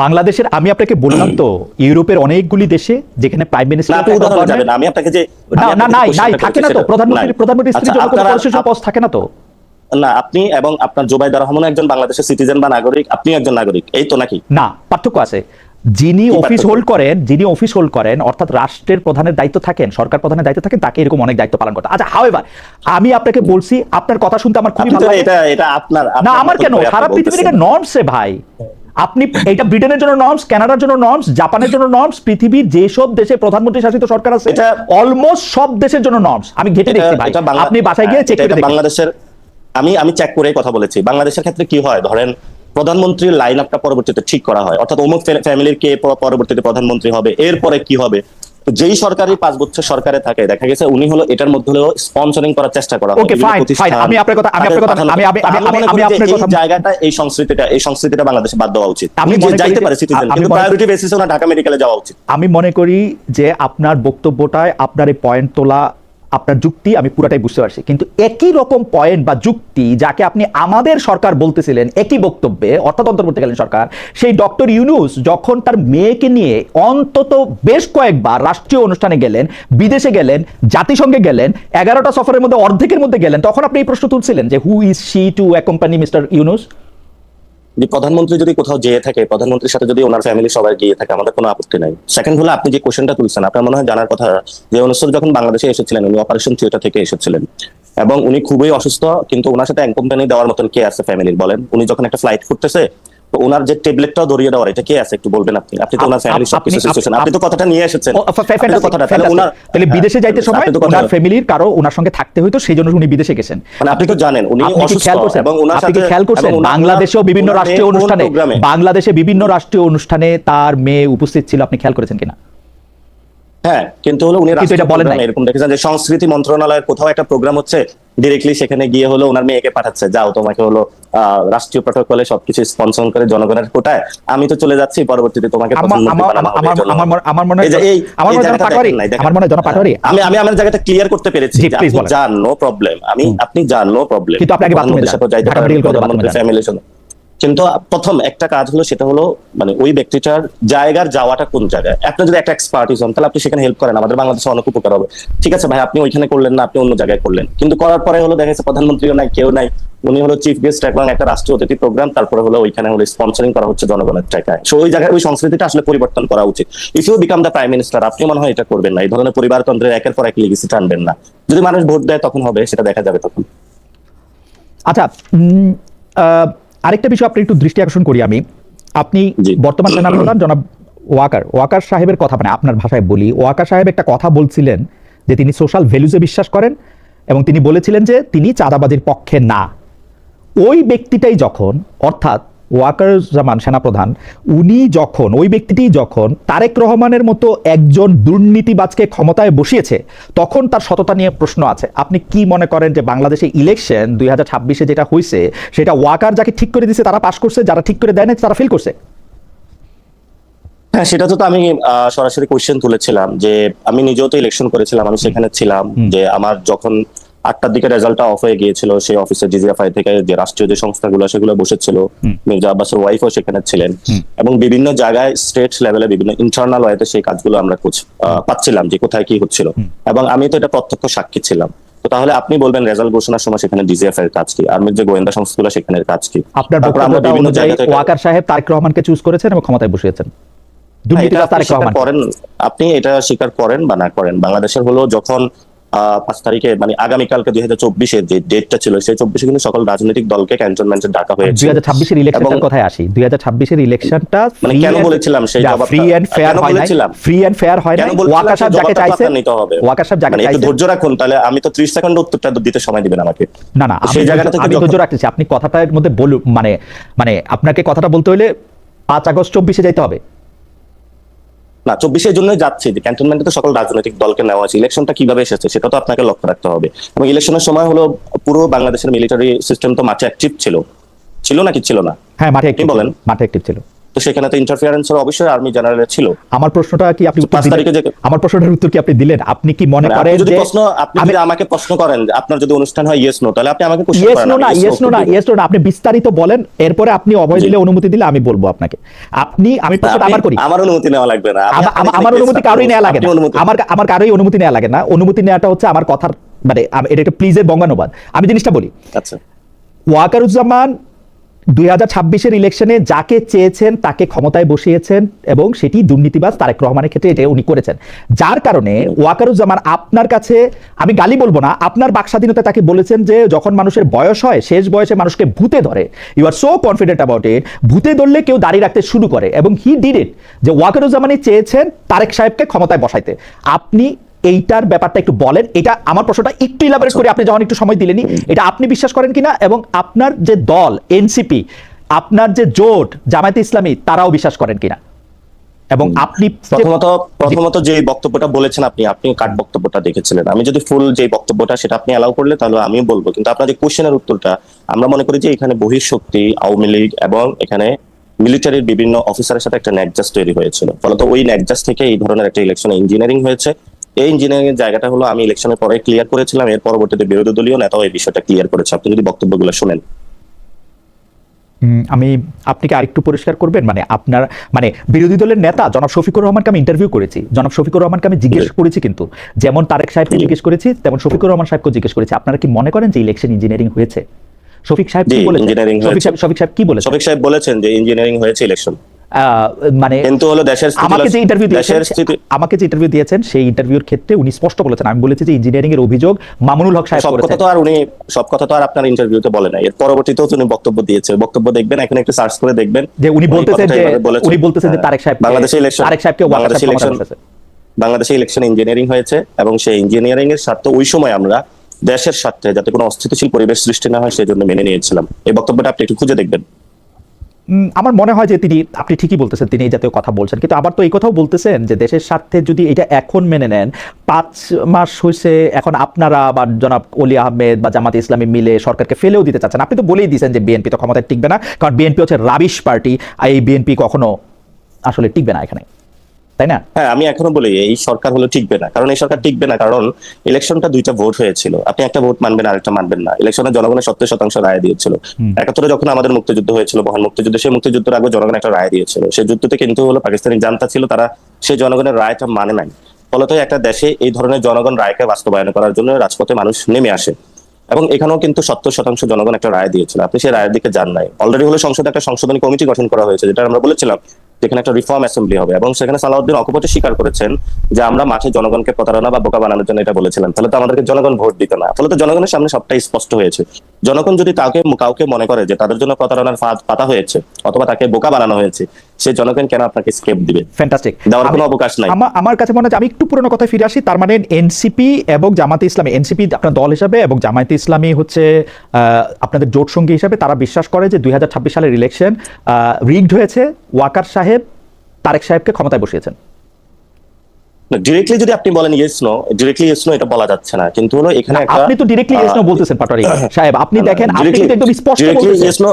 বাংলাদেশের আমি আপনাকে বললাম তো, ইউরোপের অনেকগুলি দেশে যেখানে প্রাইম মিনিস্টার আমি আপনাকে যে নাই থাকে না তো, প্রধানমন্ত্রী স্ত্রী জন্য কোনো কনস্টিটিউশনাল পোস্ট থাকে না তো। না, আপনি এবং আপনার জুবাইদা রহমান একজন বাংলাদেশের সিটিজেন বা নাগরিক, আপনি একজন নাগরিক, এই তো নাকি? না, পার্থক্য আছে। যিনি অফিস হোল্ড করেন অর্থাৎ রাষ্ট্রের প্রধানের দায়িত্ব থাকেন, সরকার প্রধানের দায়িত্ব থাকেন, তাকে এরকম অনেক দায়িত্ব পালন করতে। আচ্ছা, হাউএভার আমি আপনাকে বলছি, আপনার কথা শুনতে আমার খুবই ভালো লাগে। এটা আপনার না, আমার কেন, সারা পৃথিবীর এটা নর্মস ভাই। আপনি এটা ব্রিটেনের জন্য নর্মস, কানাডার জন্য নর্মস, জাপানের জন্য নর্মস, পৃথিবীর যেসব দেশে প্রধানমন্ত্রী শাসিত সরকার আছে এটা অলমোস্ট সব দেশের জন্য নর্মস। আমি ঘেটে দেখছি ভাই, আপনি বাসায় গিয়ে চেক করে দেখুন। বাংলাদেশের আমি চেক করে কথা বলেছি। বাংলাদেশের ক্ষেত্রে কি হয়, ধরেন প্রধানমন্ত্রীর লাইন আপটা পরবর্তীতে ঠিক করা হয়, অর্থাৎ অমুক ফ্যামিলির কে পরবর্তীতে প্রধানমন্ত্রী হবে, এরপরে কি হবে। তো যেই সরকারি 5 বছর সরকারে থাকে, দেখা গেছে উনি হলো এটার মধ্যে হলো স্পন্সরিং করার চেষ্টা করা হয়। ওকে ফাইন ফাইন, আমি আপনার কথা জায়গাটা এই সংস্কৃতিটা বাংলাদেশে বাদ দেওয়া উচিত। আমি যাইতে পারে সিটিজেন, কিন্তু প্রায়োরিটি বেসিসে ওনা ঢাকা মেডিকেলে যাওয়া উচিত। আমি মনে করি যে আপনার বক্তব্যটায় আপনার এই পয়েন্ট তোলা, আপনার যুক্তি আমি পুরাটাই বুঝতে পারছি, কিন্তু একই রকম পয়েন্ট বা যুক্তি যাকে আপনি আমাদের সরকার বলতেছিলেন একই বক্তব্যে, অর্থাৎ অন্তর্বর্তীকালীন সরকার, সেই ডক্টর ইউনূস যখন তার মেয়েকে নিয়ে অন্তত বেশ কয়েকবার রাষ্ট্রীয় অনুষ্ঠানে গেলেন, বিদেশে গেলেন, জাতিসংঘে গেলেন, 11টা সফরের মধ্যে অর্ধেকের মধ্যে গেলেন, তখন আপনি এই প্রশ্ন তুলছিলেন যে who is she to accompany mister Yunus. প্রধানমন্ত্রী যদি কোথাও যেয়ে থাকে, প্রধানমন্ত্রীর সাথে যদি ওনার ফ্যামিলি সবাই গিয়ে থাকে, আমাদের কোনো আপত্তি নাই। সেকেন্ড হলো, আপনি যে কোশ্চেনটা তুলছেন, আপনার মনে হয় জানার কথা যে ইউনূস যখন বাংলাদেশে এসেছিলেন, উনি অপারেশন থিয়েটার থেকে এসেছিলেন এবং উনি খুবই অসুস্থ, কিন্তু ওনার সাথে অ্যাকম্পানি দেওয়ার মতন কে আছে ফ্যামিলির, বলেন? উনি যখন একটা ফ্লাইট করতেছে, তো ওনার যে ট্যাবলেটটাও ধরিয়ে দেওয়ার, এটা কে আছে একটু বলবেন আপনি? আপনি তো ওনার ফ্যামিলির সবকিছু সিচুয়েশন, আপনি তো কথাটা নিয়ে এসেছেন। তাহলে বিদেশে যাইতে সময় ওনার ফ্যামিলির কারো ওনার সঙ্গে থাকতে হইতো, সেই জন্য উনি বিদেশে গেছেন। মানে আপনি তো জানেন উনি অসুস্থ, এবং ওনার সাথে খেয়াল করছেন বাংলাদেশেও বিভিন্ন রাষ্ট্রীয় অনুষ্ঠানে, বাংলাদেশে বিভিন্ন রাষ্ট্রীয় অনুষ্ঠানে তার মেয়ে উপস্থিত ছিল, আপনি খেয়াল করেছেন কিনা? হ্যাঁ, কিন্তু হলো উনি এরকম দেখেছেন যে সংস্কৃতি মন্ত্রণালয়ের কোথাও একটা প্রোগ্রাম হচ্ছে, ডিরেক্টলি সেখানে গিয়ে হলো ওনার মেয়েকে পাঠাচ্ছে, যাও তোমাকে হলো রাষ্ট্রীয় প্রটোকলে সবকিছু স্পন্সর করে জনগণের কোটায়, আমি তো চলে যাচ্ছি, পরবর্তীতে তোমাকে আমার মনে হয় আমার জায়গাটা ক্লিয়ার করতে পেরেছি। আপনি যান, নো প্রবলেম, আপনি যান, নো প্রবলেম, কিন্তু আপনি আগে বাথরুমে যান, ঢাকা মেডিকেল কলেজে বাথরুমে যান। কিন্তু প্রথম একটা কাজ হলো, সেটা হলো মানে ওই ব্যক্তিটার জায়গার যাওয়াটা কোন জায়গায়। আপনি যদি একটা এক্সপার্টিস হন, তাহলে আপনি সেখানে হেল্প করেন, আমাদের বাংলাদেশে অনেক উপকার হবে। ঠিক আছে ভাই, আপনি ওইখানে করলেন না, আপনি অন্য জায়গায় করলেন, কিন্তু করার পরে হলো দেখা যাচ্ছে প্রধানমন্ত্রীও নাই, কেউ নাই, উনি হলো চিফ গেস্ট এবং একটা রাষ্ট্রীয় অতিথি প্রোগ্রাম, তারপরে হলো ওইখানে হলো স্পন্সরিং করা হচ্ছে জনগণের টাকায়। সো ওই জায়গায় ওই সংস্কৃতিটা আসলে পরিবর্তন করা উচিত। If you become the prime minister, আপনি মনে হয় এটা করবেন না, এই ধরনের পরিবারতন্ত্রের একের পর এক লিগেসি টানবেন না। যদি মানুষ ভোট দেয় তখন হবে, সেটা দেখা যাবে তখন। আচ্ছা, আরেকটা বিষয় আপনি একটু দৃষ্টি আকর্ষণ করি আমি, আপনি বর্তমান সেনাপ্রধান জনাব ওয়াকার সাহেবের কথা, মানে আপনার ভাষায় বলি, ওয়াকার সাহেব একটা কথা বলছিলেন যে তিনি সোশ্যাল ভ্যালুজে বিশ্বাস করেন এবং তিনি বলেছিলেন যে তিনি চাঁদাবাজির পক্ষে না। ওই ব্যক্তিটাই যখন, অর্থাৎ ওয়াকারুজ্জামান সেনাপ্রধান, ওই ব্যক্তিটি যখন তারেক রহমানের মতো একজন দুর্নীতিবাজকে ক্ষমতায় বসিয়েছে, তখন তার সততা নিয়ে প্রশ্ন আছে। আপনি কি মনে করেন যে বাংলাদেশে ইলেকশন 2026-এ যেটা হয়েছে, সেটা ওয়াকার যাকে ঠিক করে দিয়েছে তারা পাস করছে, যারা ঠিক করে দেয় না তারা ফেল করছে? হ্যাঁ, সেটা তো আমি সরাসরি কোয়েশ্চেন তুলেছিলাম যে আমি নিজেও তো ইলেকশন করেছিলাম, আমি সেখানে ছিলাম, যে আমার যখন 8টার দিকে রেজাল্টটা অফ হয়ে গিয়েছিল, সেই অফিসে জিজিএফআই থেকে যে রাষ্ট্রীয় যে সংস্থাগুলো সেগুলো বসেছিল, মির্জা আব্বাসের ওয়াইফও সেখানে ছিলেন, এবং বিভিন্ন জায়গায় স্টেট লেভেলে বিভিন্ন ইন্টারনাল ওয়েতে সেই কাজগুলো আমরা পাচ্ছিলাম যে কোথায় কি হচ্ছিল, এবং আমি তো এটা প্রত্যক্ষ সাক্ষী ছিলাম। তো তাহলে আপনি বলবেন রেজাল্ট ঘোষণার সময় সেখানে ডিজিএফআই এর কাজ কি, আর্মির যে গোয়েন্দা সংস্থাগুলো সেখানের কাজ কি? আপনার বক্তব্যটা অনুযায়ী ওয়াকার সাহেব তারেক রহমানকে চুজ করেছেন এবং ক্ষমতায় বসিয়েছেন। আপনি এটা স্বীকার করেন বা না করেন, বাংলাদেশের হলো যখন 5 তারিখে মানে আগামীকালকে 2024-এর যে ডেটটা ছিল, সেই 24-এ কিন্তু সকল রাজনৈতিক দলকে ক্যান্টনমেন্টে ডাকা হয়েছে। 2026-এর ইলেকশনের কথায় আসি, 2026-এর ইলেকশনটা মানে কেন বলেছিলাম সেই জবাবটা ফ্রি এন্ড ফেয়ার হয় না, ফ্রি এন্ড ফেয়ার হয় না। ওয়াকার সাহেব যাকে চাইছে নিতে হবে, ওয়াকার সাহেব যাকে চাইছে, একটু ধৈর্য রাখুন, তাহলে আমি তো 30 সেকেন্ড উত্তরটা দিতে সময় দিবেন আমাকে। না না, সেই জায়গাটা থেকে ধৈর্য রাখতেছি, আপনি কথাটার মধ্যে বলুন, মানে আপনাকে কথাটা বলতে হলে 5 আগস্ট 24-এ যাইতে হবে না, 24-এর জন্য যাচ্ছে যে ক্যান্টনমেন্টে তো সকল রাজনৈতিক দলকে নেওয়া আছে। ইলেকশনটা কিভাবে এসেছে সেটা তো আপনাকে লক্ষ্য রাখতে হবে, এবং ইলেকশনের সময় হলো পুরো বাংলাদেশের মিলিটারি সিস্টেম তো মাঠে অ্যাক্টিভ ছিল নাকি ছিল না? হ্যাঁ, মাঠে অ্যাক্টিভ বলেন, মাঠে অ্যাক্টিভ ছিল। তো সেখানে তো ইন্টারফিয়ারেন্সের অবশ্যই আর্মি জেনারেলের ছিল। আমার প্রশ্নটা কি আপনি আমার প্রশ্নটার উত্তর কি আপনি দিলেন? আপনি কি মনে করেন যে আপনি আমাকে প্রশ্ন করেন যে আপনার যদি অনুষ্ঠান হয় ইয়েস নো, তাহলে আপনি আমাকে কোশ্চেন করেন না। ইয়েস নো না, আপনি বিস্তারিত বলেন, এরপরে আপনি অভয় দিলে, অনুমতি দিলে আমি বলবো আপনাকে। আমি প্রশ্নটা আবার করি। আমার অনুমতি নেওয়া লাগবে না, আমার অনুমতি কারোই নেওয়া লাগে না, আমার কারোই অনুমতি নেওয়া লাগে না। অনুমতি নেওয়াটা হচ্ছে আমার কথার মানে এটা একটা প্লিজের বঙ্গানুবাদ। আমি জিনিসটা বলি, আচ্ছা, ওয়াকারুজ্জামান 2026-এর ইলেকশনে যাকে চেয়েছেন তাকে ক্ষমতায় বসিয়েছেন এবং সেটি দুর্নীতিবাজ তারেক রহমানের ক্ষেত্রে এটা উনি করেছেন, যার কারণে ওয়াকারুজ্জামান আপনার কাছে, আমি গালি বলবো না, আপনার বাক স্বাধীনতা তাকে বলেছেন যে যখন মানুষের বয়স হয় শেষ বয়সে মানুষকে ভূতে ধরে, you are so confident about it, ভূতে ধরলে কেউ দাঁড়িয়ে রাখতে শুরু করে, এবং হি ডিড ইট, যে ওয়াকারুজ্জামানই চেয়েছেন তারেক সাহেবকে ক্ষমতায় বসাইতে। আপনি এইটার ব্যাপারটা একটু বলেন, এটা আমার প্রশ্নটা একটু ইলাবোরেট করে আপনি যখন একটু সময় দিলেনি, এটা আপনি বিশ্বাস করেন কিনা, এবং আপনার যে দল এনসিপি, আপনার যে জোট জামায়াতে ইসলামী, তারাও বিশ্বাস করেন কিনা, এবং আপনি প্রথমত যে বক্তব্যটা বলেছেন আপনি কাট বক্তব্যটা দেখেছিলেন, আমি যদি ফুল যে বক্তব্যটা সেটা আপনি অ্যালাউ করলে তাহলে আমিও বলবো, কিন্তু আপনার যে কোশ্চেনের উত্তরটা, আমরা মনে করি যে এখানে বহিঃশক্তি আওয়ামী লীগ এবং এখানে মিলিটারির বিভিন্ন অফিসারের সাথে একটা ন্যাকজাস তৈরি হয়েছিল, ফলত ওই ন্যাকজাস থেকে এই ধরনের একটা ইলেকশন ইঞ্জিনিয়ারিং হয়েছে। এই ইঞ্জিনিয়ারিং এর জায়গাটা হলো আমি ইলেকশনের পরে ক্লিয়ার করেছিলাম, এর পরবর্তীতে বিরোধী দলীয় নেতাও এই বিষয়টা ক্লিয়ার করেছে, আপনি যদি বক্তব্যগুলো শুনেন। আমি আপনাকে আরেকটু পরিষ্কার করবেন, মানে আপনার মানে বিরোধী দলের নেতা জনাব শফিকুর রহমানকে আমি ইন্টারভিউ করেছি, জনাব শফিকুর রহমানকে আমি জিজ্ঞেস করেছি, কিন্তু যেমন তারেক সাহেবকে জিজ্ঞেস করেছি তেমন শফিকুর রহমান সাহেবকে জিজ্ঞেস করেছি, আপনারা কি মনে করেন যে ইলেকশন ইঞ্জিনিয়ারিং হয়েছে? শফিক সাহেব কি বলেছেন? শফিক সাহেব কি বলেছেন? শফিক সাহেব বলেছেন যে ইঞ্জিনিয়ারিং হয়েছে ইলেকশন, মানে কিন্তু হলো দেশের আমাকে যে ইন্টারভিউ দিয়েছেন সেই ইন্টারভিউর ক্ষেত্রে উনি স্পষ্ট বলেছেন, আমি বলেছি যে ইঞ্জিনিয়ারিং এর অভিযোগ মামুনুল হক সাহেব করেছেন। সব কথা তো আর আপনার ইন্টারভিউতে বলে নাই, এর পরবর্তীতেও উনি বক্তব্য দিয়েছে, বক্তব্য দেখবেন, এখন একটু সার্চ করে দেখবেন যে উনি বলতেছেন যে তারেক সাহেব বাংলাদেশে ইলেকশন ইঞ্জিনিয়ারিং হয়েছে, এবং সেই ইঞ্জিনিয়ারিং এর স্বার্থে ওই সময় আমরা দেশের স্বার্থে যাতে কোনো অস্থিতিশীল পরিবেশ সৃষ্টি না হয় সেই জন্য মেনে নিয়েছিলাম। এই বক্তব্যটা আপনি একটু খুঁজে দেখবেন। আমার মনে হয় যে আপনি ঠিকই বলতেছেন, তিনি এই জাতীয় কথা বলছেন, কিন্তু আবার তো এই কথাও বলতেছেন যে দেশের স্বার্থে যদি এটা এখন মেনে নেন, 5 মাস হয়েছে এখন আপনারা বা জনাব ওলি আহমেদ বা জামাত ইসলামী মিলে সরকারকে ফেলেও দিতে চাচ্ছেন। আপনি তো বলেই দিয়েছেন যে বিএনপি তো ক্ষমতায় টিকবে না, কারণ বিএনপি হচ্ছে রাবিশ পার্টি, আর এই বিএনপি কখনো আসলে টিকবে না এখানে, তাই না? হ্যাঁ, আমি এখনো বলি এই সরকার হলো টিকবে না, কারণ এই সরকার টিকবে না কারণ ইলেকশনটা 2টা ভোট হয়েছিল, আপনি একটা ভোট মানবেন আরেকটা মানবেন না। ইলেকশনে জনগণের 70% রায় দিয়েছিল। 71-এ যখন আমাদের মুক্তিযুদ্ধ হয়েছিল, মহান মুক্তিযুদ্ধ, সেই মুক্তিযুদ্ধের আগে জনগণ একটা রায় দিয়েছিল, সেই যুদ্ধতে কিন্তু হলো পাকিস্তানি জান্তা ছিল, তারা সেই জনগণের রায়টা মানে নাই, ফলত একটা দেশে এই ধরনের জনগণ রায়কে বাস্তবায়ন করার জন্য রাজপথে মানুষ নেমে আসে, এবং এখানেও কিন্তু 70% জনগণ একটা রায় দিয়েছিল, আপনি সেই রায়ের দিকে যান নাই। অলরেডি হলো সংসদে একটা সংশোধনী কমিটি গঠন করা হয়েছে, যেটা আমরা বলেছিলাম যেখানে একটা রিফর্ম অ্যাসেম্বলি হবে, এবং সেখানে সালাউদ্দিন অকপটে স্বীকার করেছেন যে আমরা মাঠে জনগণকে প্রতারণা বা বোকা বানানোর জন্য এটা বলেছিলাম, তাহলে তো আমাদেরকে জনগণ ভোট দিত না, ফলে তো জনগণের সামনে সবটাই স্পষ্ট হয়েছে। জনগণ যদি কাউকে মনে করে যে তাদের জন্য প্রতারণার ফাঁদ পাতা হয়েছে অথবা তাকে বোকা বানানো হয়েছে, সেই জনগণ কেন আপনাকে স্কেপ দিবে? ফ্যান্টাস্টিক, দেওয়ার কোনো অবকাশ নাই। আমার কাছে মনে হয় আমি একটু পুরোনো কথায় ফিরে আসি, তার মানে এনসিপি এবং জামাতে ইসলামী, এনসিপি আপনার দল হিসাবে এবং জামায়াতে ইসলামী হচ্ছে আপনাদের জোট সঙ্গী হিসাবে, তারা বিশ্বাস করে যে 2026 সালের ইলেকশন রিগড হয়েছে, ওয়াকার সাহেব তারেক সাহেবকে ক্ষমতায় বসিয়েছেন। ডিরেক্টলি যদি আপনি বলেন yes no, directly yes no এটা বলা যাচ্ছে না, কিন্তু হলো এখানে আপনি তো ডিরেক্টলি ইয়েস নো বলতেছেন পাটোয়ারি সাহেব, আপনি দেখেন আপনি কিন্তু একদম স্পষ্ট বলতেছেন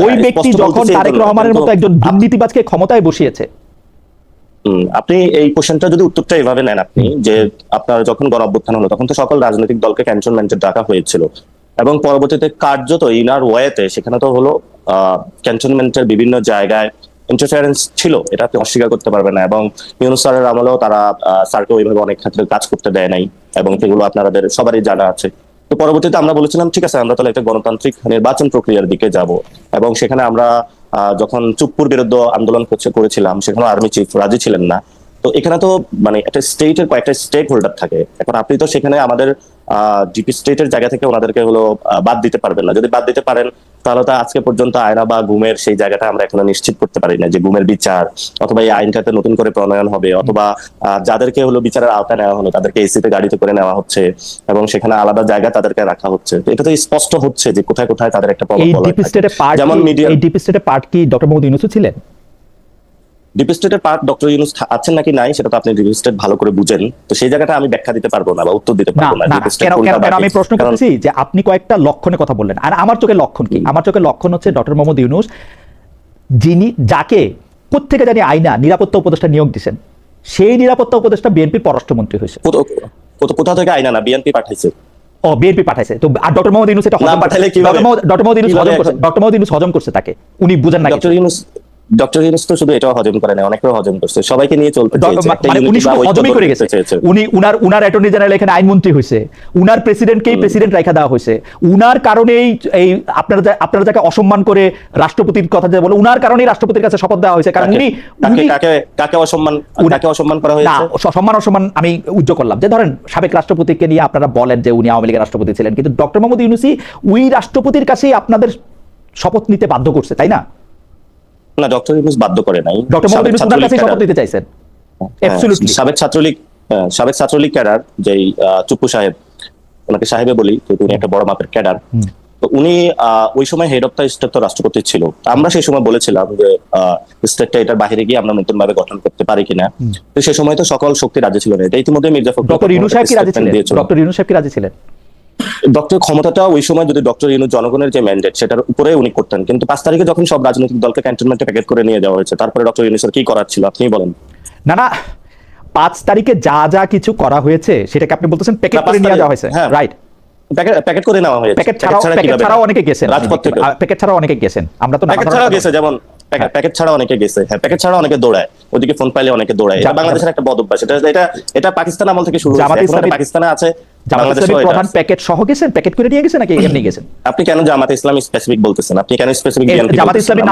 ওই ব্যক্তি যখন তারেক রহমানের মতো একজন দুর্নীতিবাজকে ক্ষমতায় বসিয়েছে। আপনি এই কোশ্চেনটা যদি উত্তরটা এভাবে নেন, আপনি যে আপনার যখন গণঅভ্যুত্থান হলো তখন তো সকল রাজনৈতিক দলকে ক্যান্টনমেন্টে ডাকা হয়েছিল, এবং পরবর্তীতে কার্যত ইনার ওয়েতে সেখানে তো হলো ক্যান্টনমেন্টের বিভিন্ন জায়গায় ইন্টারফারেন্স ছিল, এটা আপনি অস্বীকার করতে পারবেন না, এবং ইউনূস স্যারের আমলেও তারা স্যারকে ওইভাবে অনেক ক্ষেত্রে কাজ করতে দেয় নাই, এবং সেগুলো আপনাদের সবারই জানা আছে। তো পরবর্তীতে আমরা বলেছিলাম ঠিক আছে আমরা তাহলে একটা গণতান্ত্রিক নির্বাচন প্রক্রিয়ার দিকে যাব, এবং সেখানে আমরা যখন চুপ্পুর বিরুদ্ধে আন্দোলন করেছিলাম সেখানে আর্মি চিফ রাজি ছিলেন না। তো এখানে তো মানে একটা স্টেটের কয়েকটা স্টেক হোল্ডার থাকে, এখন আপনি তো সেখানে আমাদের ডিপি স্টেটের জায়গা থেকে ওনাদেরকে হলো বাদ দিতে পারবেন না। যদি বাদ দিতে পারেন তাহলে তো আজকে পর্যন্ত আয়না বা গুমের সেই জায়গাটা আমরা এখনো নিশ্চিত করতে পারি না যে গুমের বিচার অথবা এই আইনটাতে নতুন করে প্রণয়ন হবে, অথবা যাদেরকে হলো বিচারের আওতায় নেওয়া হলো তাদেরকে এসিতে গাড়িতে করে নেওয়া হচ্ছে এবং সেখানে আলাদা জায়গা তাদেরকে রাখা হচ্ছে। এটা তো স্পষ্ট হচ্ছে যে কোথায় কোথায় তাদের একটা প্রভাব পড়ে। যেমন মিডিয়া এই ডিপি স্টেটের পার্ট কি ডক্টর মোহাম্মদ ইউনূস ছিলেন? ডিপ স্টেটের পার্ট ডক্টর ইউনূস আছেন নাকি নাই সেটা তো আপনি ডিপ স্টেট ভালো করে বুঝেন, তো সেই জায়গাটা আমি ব্যাখ্যা দিতে পারবো না বা উত্তর দিতে পারবো না। কেন আমি প্রশ্ন করছি যে আপনি কয়েকটা লক্ষণের কথা বললেন, আর আমার চোখে লক্ষণ কি? আমার চোখে লক্ষণ হচ্ছে ডক্টর মোহাম্মদ ইউনূস যাকে কোত্থেকে জানি আইনা নিরাপত্তা উপদেষ্টা নিয়োগ দিয়েছেন, সেই নিরাপত্তা উপদেষ্টা বিএনপির পররাষ্ট্রমন্ত্রী হয়েছে। কোথা থেকে আইনা না বিএনপি পাঠাইছে? ও বিএনপি পাঠাইছে। তো আর ডক্টর মোহাম্মদ ইউনূস এটা হজম করছে, ডক্টর মোহাম্মদ ইউনূস হজম করছে তাকে, উনি বুঝেন না। ডক্টর ইউনূস তো শুধু এটাও হজম করে না, অনেকেও হজম করছে, সবাইকে নিয়ে চলতে চেয়েছে, একটা মানে উনি unity বা শুধু ঐক্য হজমই গড়ে করে তুলতে গেছে, চেয়েছে। উনি উনার অ্যাটর্নি জেনারেল এখানে আইনমন্ত্রী হয়েছে, উনার প্রেসিডেন্টকেই প্রেসিডেন্ট রেখা দেওয়া হয়েছে, উনার কারণেই এই আপনারা যাকে অসম্মান করে রাষ্ট্রপতির কথা যে বলে, উনার কারণেই রাষ্ট্রপতির কাছে শপথ দেওয়া হয়েছে, কারণ উনি কাকে অসম্মান করা না, হয়েছে? সম্মান অসম্মান আমি উজ্জ্বল করলাম যে ধরেন সাবেক রাষ্ট্রপতিকে নিয়ে আপনারা বলেন যে উনি আওয়ামী লীগের রাষ্ট্রপতি ছিলেন, কিন্তু ডক্টর মোহাম্মদ ইউনূসই ওই রাষ্ট্রপতির কাছেই আপনাদের শপথ নিতে বাধ্য করছে, তাই না? না, ডক্টর ইউনূস বাধ্য করে নাই। ডক্টর মোহাম্মদ ইউনূস ওনার কাছেই শপথ নিতে চাইছেন। অ্যাবসলিউটলি। সাবেক ছাত্রলীগ ক্যাডার যেই চুপ্পু সাহেব, ওনাকে সাহেবে বলি যেহেতু উনি একটা বড় মাপের ক্যাডার, তো উনি ওই সময় হেড অফ দ্য স্টেট তো রাষ্ট্রপতি ছিল। আমরা সেই সময় বলেছিলাম যে স্টেটটা এটার বাইরে গিয়ে আমরা নতুন ভাবে গঠন করতে পারি কিনা। তো সেই সময় তো সকল শক্তি রাজি ছিল না, এটা ইতিমধ্যে মির্জা ফখরুল ডক্টর ইউনূস সাহেব কি রাজি ছিলেন? ডক্টর ইউনূস সাহেব কি রাজি ছিলেন? ডক্টর ক্ষমতাটা ওই সময় যদি ডক্টর ইউনূস জনগণের যে ম্যান্ডেট সেটার উপরে উনি করতেন, কিন্তু 5 তারিখে যখন সব রাজনৈতিক দলকে ক্যান্টনমেন্টে প্যাকেট করে নিয়ে যাওয়া হয়েছে, তারপরে ডক্টর ইউনূসের কি করার ছিল আপনি বলেন? না না, 5 তারিখে যা যা কিছু করা হয়েছে সেটাকে আপনি বলতেছেন প্যাকেট করে নিয়ে যাওয়া হয়েছে, রাইট? প্যাকেট করে নেওয়া হয়েছে। প্যাকেট ছাড়াও অনেকে গেছেন, রাজপথ থেকে প্যাকেট ছাড়াও অনেকে গেছেন, আমরা তো প্যাকেট ছাড়াও গেছে, যেমন প্যাকেট ছাড়া অনেকে গেছে, হ্যাঁ প্যাকেট ছাড়া অনেকে দৌড়ায়, ওদিকে ফোন পাইলে অনেকে দৌড়ায়। এটা বাংলাদেশের একটা বদ অভ্যাস, এটা পাকিস্তান আমল থেকে শুরু হয়েছে, পাকিস্তানে আছে। জামাত ইসলামী প্রধান প্যাকেট সহ গেছেন, প্যাকেট করে নিয়ে গেছেন নাকি এমনি গেছেন? আপনি কেন জামাত ইসলামী স্পেসিফিক বলতেছেন? আপনি কেন স্পেসিফিক জামাত ইসলামীর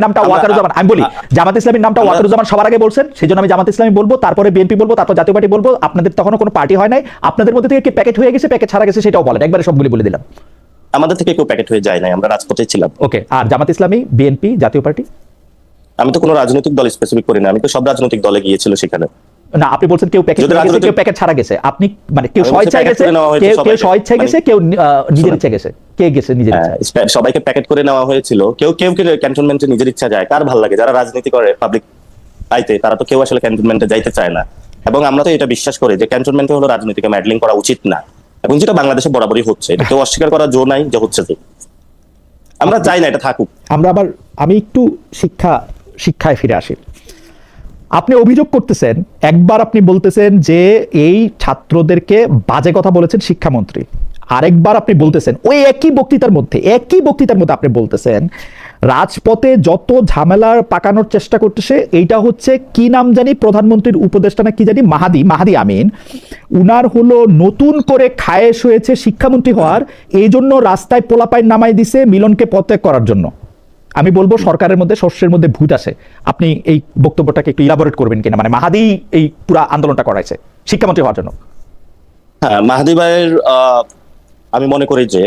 নামটা ওয়াকারুজ্জামান, আমি বলি জামাত ইসলামীর নামটা ওয়াকারুজ্জামান সবার আগে বলছেন, সেজন্য আমি জামাত ইসলামী বলবো, তারপরে বিএনপি বলবো, তারপর জাতীয় পার্টি বলবো। আপনাদের তখনও কোনো পার্টি হয় নাই, আপনাদের মধ্যে থেকে কি প্যাকেট হয়ে গেছে, প্যাকেট ছাড়া গেছে সেটাও বলেন, একবারে সবগুলি বলে দিলাম। আমাদের থেকে কেউ প্যাকেট হয়ে যায় নাই, আমরা রাজপথে ছিলাম। ওকে, আর জামাত ইসলামী, বিএনপি, জাতীয় পার্টি? আমি তো কোনো রাজনৈতিক দল স্পেসিফিক করি না, আমি তো সব রাজনৈতিক দলে গিয়েছিল সেখানে। না, আপনি বলছেন কেউ প্যাকেট গেছে, কেউ প্যাকেট ছাড়া গেছে, আপনি মানে কেউ স্বেচ্ছায় গেছে, কেউ স্বেচ্ছায় গেছে, কেউ নিজের ইচ্ছা গেছে, কে গেছে নিজের ইচ্ছা? সবাইকে প্যাকেট করে নেওয়া হয়েছিল। কেউ ক্যান্টনমেন্টে নিজের ইচ্ছা যায়, কার ভালো লাগে, যারা রাজনীতি করে পাবলিক আইতে, তারা তো কেউ আসলে ক্যান্টনমেন্টে যাইতে চায় না। এবং আমরা তো এটা বিশ্বাস করি যে ক্যান্টনমেন্টে হলো রাজনীতিকে ম্যাডলিং করা উচিত না, এবং যেটা বাংলাদেশে বরাবরই হচ্ছে, এটা কেউ অস্বীকার করার জো নাই যে হচ্ছে। যে আমরা চাই না এটা থাকুক। আমি একটু শিক্ষায় ফিরে আসি। আপনি অভিযোগ করতেছেন, একবার আপনি বলতেছেন যে এই ছাত্রদেরকে বাজে কথা বলেছেন শিক্ষামন্ত্রী, আরেকবার আপনি বলতেছেন ওই একই বক্তৃতার মধ্যে আপনি বলতেছেন রাজপথে যত ঝামেলা পাকানোর চেষ্টা করতেছে এইটা হচ্ছে কি নাম জানি, প্রধানমন্ত্রীর উপদেষ্টা না কি জানি, মাহাদি আমিন, উনার হলো নতুন করে খায়েশ হয়েছে শিক্ষামন্ত্রী হওয়ার, এই জন্য রাস্তায় পোলাপাইন নামাই দিছে মিলনকে পদত্যাগ করার জন্য। আমি বলবো সরকারের মধ্যে শস্যের মধ্যে ভূত আছে। আপনি এই বক্তব্যটাকে একটু ইলাবোরেট করবেন কিনা, মানে মাহাদি এই পুরো আন্দোলনটা করাইছে শিক্ষামন্ত্রী হওয়ার জন্য? হ্যাঁ, মাহাদি ভাইয়ের আমি মনে করি যে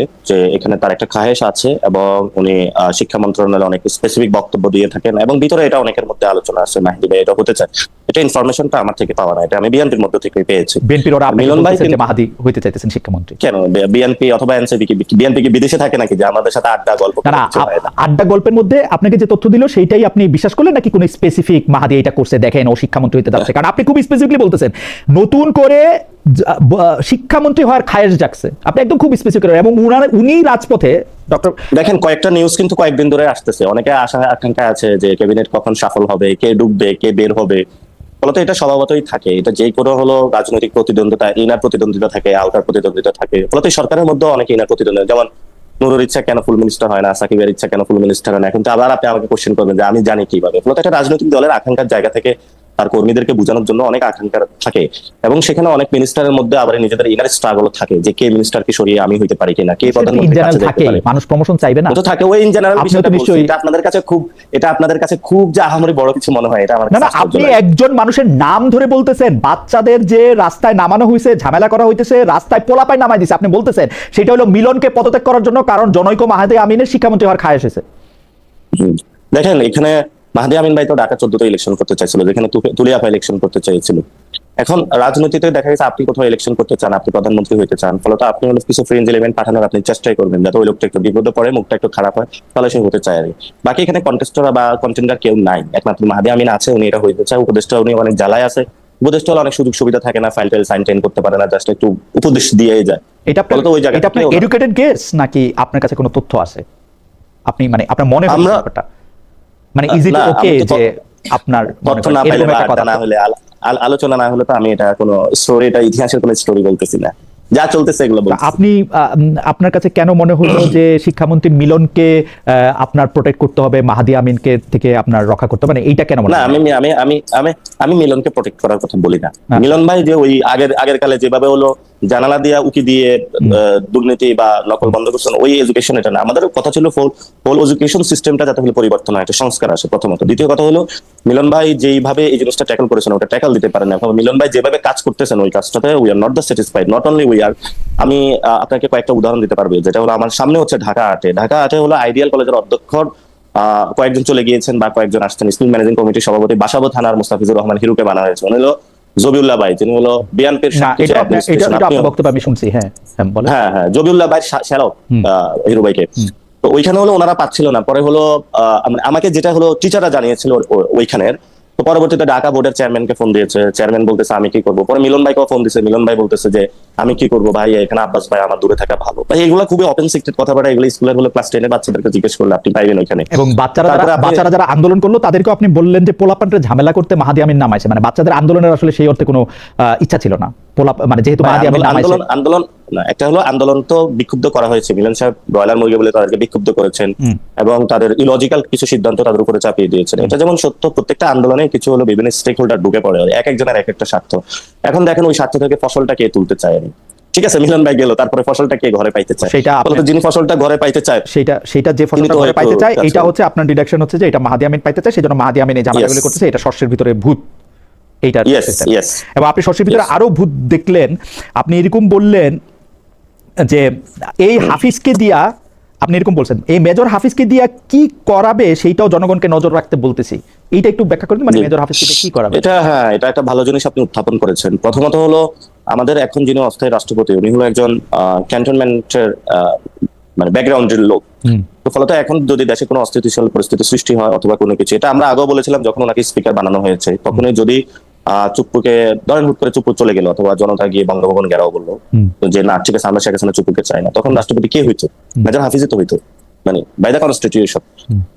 এখানে তার একটা খাহেশ আছে, এবং উনি শিক্ষা মন্ত্রণালয়ে অনেক স্পেসিফিক বক্তব্য দিয়ে থাকেন, এবং ভিতরে এটা অনেকের মধ্যে আলোচনা আছে মাহাদি ভাই এটা হতে চায়। এটা ইনফরমেশনটা আমার থেকে পাওয়া না, এটা আমি বিএনপির মধ্যে থেকে পেয়েছি। বিএনপির ওরা মিলন ভাই মাহাদি হইতে চাইতেছেন শিক্ষামন্ত্রী কেন? বিএনপি অথবা এনসিপি বিএনপি কি বিদেশে থাকে নাকি যে আমাদের সাথে আড্ডা গল্প? না, আড্ডা গল্পের মধ্যে আপনাকে যে তথ্য দিল সেইটাই আপনি বিশ্বাস করলেন নাকি কোনো স্পেসিফিক মাহাদি এটা করছে দেখেন ও শিক্ষামন্ত্রী হইতে যাচ্ছে? কারণ আপনি খুব স্পেসিফিকলি বলতেছেন নতুন করে শিক্ষামন্ত্রী হওয়ার খায়েশ জাগছে, আপনি একদম খুব স্পেসিফিক, এবং উনি রাজপথে ডক্টর দেখেন কয়েকটা নিউজ কিন্তু কয়েকদিন ধরে আসতেছে, অনেকে আশা আকাঙ্ক্ষা আছে যে ক্যাবিনেট কখন সাফল হবে, কে ঢুকবে কে বের হবে। ফলত এটা স্বভাবতই থাকে, এটা যে কোনো হলো রাজনৈতিক প্রতিদ্বন্দ্বিতা, ইনার প্রতিদ্বন্দ্বিতা থাকে, আউটার প্রতিদ্বন্দ্বিতা থাকে। ফলত সরকারের মধ্যে অনেক ইনার প্রতিদ্বন্দ্বিতা, যেমন নুরুর ইচ্ছা কেন ফুল মিনিস্টার হয় না, সাকিবের ইচ্ছা কেন ফুল মিনিস্টার হয় না, কিন্তু আবার আপনি আমাকে কোশ্চেন করবেন যে আমি জানি কিভাবে। ফলত একটা রাজনৈতিক দলের আকাঙ্ক্ষার জায়গা থেকে তার কর্মীদেরকে বোঝানোর জন্য অনেক আকাঙ্ক্ষা থাকে, এবং সেখানে অনেক মিনিস্টারের মধ্যে আবার নিজেদের ইনার স্ট্রাগল থাকে যে কে মিনিস্টারকে সরিয়ে আমি হইতে পারি কিনা, কে প্রধানমন্ত্রীর কাছে যেতে পারে। মানুষ প্রমোশন চাইবে না তো থাকে ওই ইন জেনারেল বিষয়টা বলছি, এটা আপনাদের কাছে খুব যে আহামরি বড় কিছু মনে হয় এটা আমার কাছে। না, আপনি একজন মানুষের নাম ধরে বলতেছেন, বাচ্চাদের যে রাস্তায় নামানো হয়েছে, ঝামেলা করা হইতেছে, রাস্তায় পোলাপায় নামাই দিছে, আপনি বলতেছেন সেটা হলো মিলনকে পদত্যাগ করার জন্য, কারণ জনৈক মাহাদি আমিনের শিক্ষামন্ত্রী হওয়ার খায়েশ হয়েছে। দেখেন এখানে মাহাদি আমিন ভাই তো ঢাকা 14তে ইলেকশন করতে চাইছিল, যেখানে তুলিয়াফা ইলেকশন করতে চাইছিল। এখন রাজনীতিতে দেখা গেছে আপনি কোথাও ইলেকশন করতে চান, আপনি প্রধানমন্ত্রী হইতে চান, ফলত আপনি হলো কিছু ফ্রেন্ড এলিমেন্ট পাঠানোর আপনি চেষ্টাই করবেন যাতে ওই লোকটা একটু বিপদে পড়ে, মুখটা একটু খারাপ হয়, তাহলে সে হতে চায়। আর বাকি এখানে কন্টেস্টর বা কন্টেন্ডার কেউ নাই, একমাত্র মাহাদি আমিন আছে, উনি এটা হইতে চায়। উপদেষ্টা উনি অনেক জ্বালায় আছে, উপদেষ্টা হলে অনেক সুযোগ সুবিধা থাকে না, ফাইল টাইল সাইন টাইন করতে পারে না, জাস্ট একটু উপদেশ দিয়েই যায়। এটা আপনার এডুকেটেড গেস নাকি আপনার কাছে কোনো তথ্য আছে? আপনি মানে আপনার মনে হয় ব্যাপারটা মানে ইজিলি ওকে যে আপনার তথ্য না পাইলে বা আড্ডা না হলে আলোচনা না হলে তো আমি এটা কোনো স্টোরি, এটা ইতিহাসের কোনো স্টোরি বলতেছি না। যা চলতেছে এগুলো বলছি। আপনি আপনার কাছে কেন মনে হলো যে শিক্ষামন্ত্রী মিলনকে আপনার প্রোটেক্ট করতে হবে, মাহাদি আমিনকে থেকে আপনার রক্ষা করতে হবে, মানে এইটা কেন মনে না, হলো? আমি আমি আমি আমি আমি মিলনকে প্রোটেক্ট করার কথা বলি না। আচ্ছা। মিলন ভাই যে ওই আগের কালে যেভাবে হলো জানালা দিয়া উকি দিয়ে দুর্নীতি বা নকল বন্ধ করছেন, ওই এডুকেশন এটা না। আমাদের কথা ছিল হোল এডুকেশন সিস্টেমটা যাতে হলে পরিবর্তন হয়, একটা সংস্কার আসে প্রথমত। দ্বিতীয় কথা হলো মিলন ভাই যেইভাবে এই জিনিসটা ট্যাকল করেছেন ওটা ট্যাকল দিতে পারেন না। এখন মিলন ভাই যেভাবে কাজ করতেছেন ওই কাজটাতে we are not the satisfied, not only we are. আমি আপনাকে কয়েকটা উদাহরণ দিতে পারবো, যেটা হলো আমার সামনে হচ্ছে ঢাকা আটে হলো আইডিয়াল কলেজের অধ্যক্ষ কয়েকজন চলে গিয়েছেন বা কয়েকজন আসছেন। স্কুল ম্যানেজিং কমিটির সভাপতি বাসাবো থানার মুস্তাফিজুর রহমান হিরুকে বানানো হয়েছে, উনি হলো জবিউল্লাহ ভাই, যিনি হলো বিএনপির না, এটা আপনার বক্তব্য আমি শুনছি। হ্যাঁ বলেন। হ্যাঁ জবিউল্লাহ ভাই শ্যালক হিরু ভাইকে। তো ওইখানে হলো ওনারা পাচ্ছিল না, পরে হলো আমাকে যেটা হলো টিচাররা জানিয়েছিল ওইখানের। তো পরবর্তীতে ঢাকা বোর্ডের চেয়ারম্যানকে ফোন দিয়েছে, চেয়ারম্যান বলতেছে আমি কি করবো। পরে মিলন ভাইকেও ফোন দিয়েছে, মিলন ভাই বলতেছে যে আমি কি করবো ভাই, এখানে আব্বাস ভাই আমার দূরে থাকা ভালো। ভাই এগুলো খুবই ওপেন সিক্রেট কথাবার্তা, এগুলো স্কুলের হলো ক্লাস 10 এর বাচ্চাদেরকে জিজ্ঞেস করলে আপনি পাইবেন ওইখানে। এবং বাচ্চারা যারা আন্দোলন করলো তাদেরকে আপনি বললেন যে পোলাপানরে ঝামেলা করতে মাহাদি আমিন নামাইছে, মানে বাচ্চাদের আন্দোলনের আসলে সেই অর্থে কোনো ইচ্ছা ছিল না। মানে যেহেতু মাহাদি আমিন নামাইছে। আন্দোলন না, একটা হলো আন্দোলন তো বিক্ষুব্ধ করা হয়েছে, মিলন সাহেব ব্রয়লার মুরগি বলে তাদেরকে বিক্ষুব্ধ করেছেন এবং তাদের ইলজিক্যাল কিছু সিদ্ধান্ত তাদের উপরে চাপিয়ে দিয়েছেন। এটা যেমন সত্য, প্রত্যেকটা আন্দোলনে কিছু হলো বিভিন্ন স্টেক হোল্ডার ঢুকে পড়ে, এক একজনের এক একটা স্বার্থ। এখন দেখেন ওই স্বার্থ থেকে ফসলটা কে তুলতে চায়নি, ঠিক আছে, মিলন ভাই গেল, তারপরে ফসলটা কে ঘরে পাইতে চায়, সেটা যিনি ফসলটা ঘরে পাইতে চায় সেটা যে ফসলটা ঘরে পাইতে চায়, এটা হচ্ছে আপনার ডিডাকশন হচ্ছে যে এটা মাহাদি আমিন পাইতে চায়, সেজন্য মাহাদি আমিন এই ঝামেলাগুলো করতেছে, এটা শস্যের ভিতরে ভূত। এইটা এবং আপনি শস্যের ভিতরে আরো ভূত দেখলেন। আপনি এরকম বললেন যে এই হাফিজকে দিয়া, আপনি এরকম বলছেন এই মেজর হাফিজকে দিয়া কি করাবে সেইটাও জনগণকে নজর রাখতে বলতেছি। এইটা একটু ব্যাখ্যা করুন, মানে মেজর হাফিজকে কি করাবে? এটা একটা ভালো জিনিস আপনি উত্থাপন করেছেন। প্রথমত হলো আমাদের এখন যিনি অস্থায়ী রাষ্ট্রপতি উনি হলো একজন ক্যান্টনমেন্টের মানে ব্যাকগ্রাউন্ডের লোক। তো ফলত এখন যদি দেশে কোনো অস্থিতিশীল পরিস্থিতি সৃষ্টি হয় অথবা কোনো কিছু, এটা আমরা আগেও বলেছিলাম যখন ওনাকে স্পিকার বানানো হয়েছে, তখনই যদি চুপ্পুকে ধরেন হুট করে চুপ্পু চলে গেল অথবা জনতা গিয়ে বঙ্গভবন ঘেরাও বললো যে না ঠিক আছে আমরা শেখ হাসিনা চুপ্পুকে চাই না, তখন রাষ্ট্রপতি কে হইতো? মেজর হাফিজই তো হইতো, মানে বাই দ্য কনস্টিটিউশন।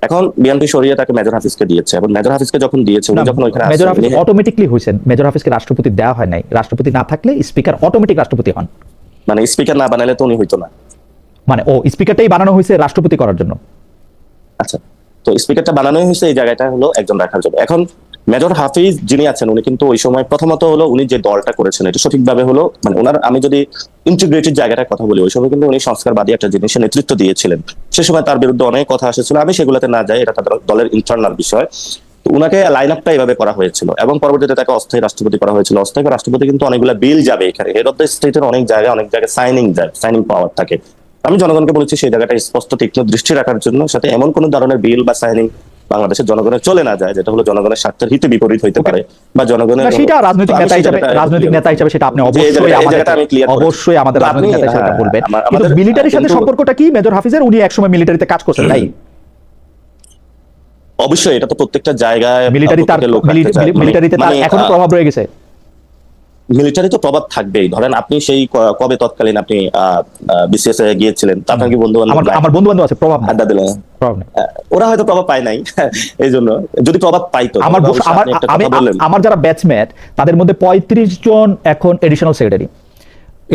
এখন বিএনপি সরিয়ে তাকে মেজর হাফিজকে দিয়েছে, এবং মেজর হাফিজকে যখন দিয়েছে উনি যখন ওইখানে মেজর হাফিজ অটোমেটিকলি হইছেন, মেজর হাফিজকে রাষ্ট্রপতি দেওয়া হয় নাই। রাষ্ট্রপতি না থাকলে স্পিকার অটোমেটিক রাষ্ট্রপতি হন, মানে স্পিকার না বানালে তো উনি হইতো না, মানে স্পিকারটাই বানানো হয়েছে রাষ্ট্রপতি করার জন্য। আচ্ছা, তো স্পিকারটা বানানোই হয়েছে এই জায়গাটা হলো একজন রাখার জন্য। এখন মেজর হাফিজ যিনি আছেন উনি কিন্তু ওই সময় প্রথমত হলো উনি যে দলটা করেছেন এটা সঠিকভাবে হলো মানে ওনার, আমি যদি ইন্টিগ্রেটেড জায়গাটার কথা বলি, ওই সময় কিন্তু উনি সংস্কারবাদী একটা জিনিসের নেতৃত্ব দিয়েছিলেন। সে সময় তার বিরুদ্ধে অনেক কথা এসেছিল, আমি সেগুলোতে না যাই, এটা তাদের দলের ইন্টারনাল বিষয়। তো উনাকে লাইন আপটা এইভাবে করা হয়েছিল এবং পরবর্তীতে তাকে অস্থায়ী রাষ্ট্রপতি করা হয়েছিল। অস্থায়ী রাষ্ট্রপতি কিন্তু অনেকগুলো বিল যাবে এখানে, হেড অফ দ্য স্টেটের অনেক জায়গায় সাইনিং পাওয়ার থাকে। আমি জনগণকে বলেছি সেই জায়গাটা স্পষ্ট তীক্ষ্ণ দৃষ্টি রাখার জন্য, সাথে এমন কোন ধরনের বিল বা সাইনিং বাংলাদেশের জনগণের চলে না যায় যেটা হলো জনগণের স্বার্থের হিতে বিপরীত হইতে পারে বা জনগণের। সেটা রাজনৈতিক নেতা হিসেবে সেটা আপনি অবশ্যই আমাদের রাজনৈতিক নেতা হিসেবে বলবেন। কিন্তু মিলিটারির সাথে সম্পর্কটা কি মেজর হাফিজের? উনি একসময় মিলিটারিতে কাজ করছেন, তাই? অবশ্যই, এটা তো প্রত্যেকটা জায়গায় মিলিটারিতে তার এখনো প্রভাব রয়ে গেছে। মিলিটারি তো প্রভাব থাকবেই। ধরেন আপনি সেই কবে তৎকালীন আপনি বিসিএস এ গিয়েছিলেন, আপনার কি বন্ধু বান্ধব? আমার বন্ধু বান্ধব আছে, প্রভাব আড্ডা দিলেন, ওরা হয়তো প্রভাব পায় নাই, এই জন্য যদি প্রভাব পাইতো। আমার যারা ব্যাচমেট তাদের মধ্যে 35 জন এখন এডিশনাল সেক্রেটারি,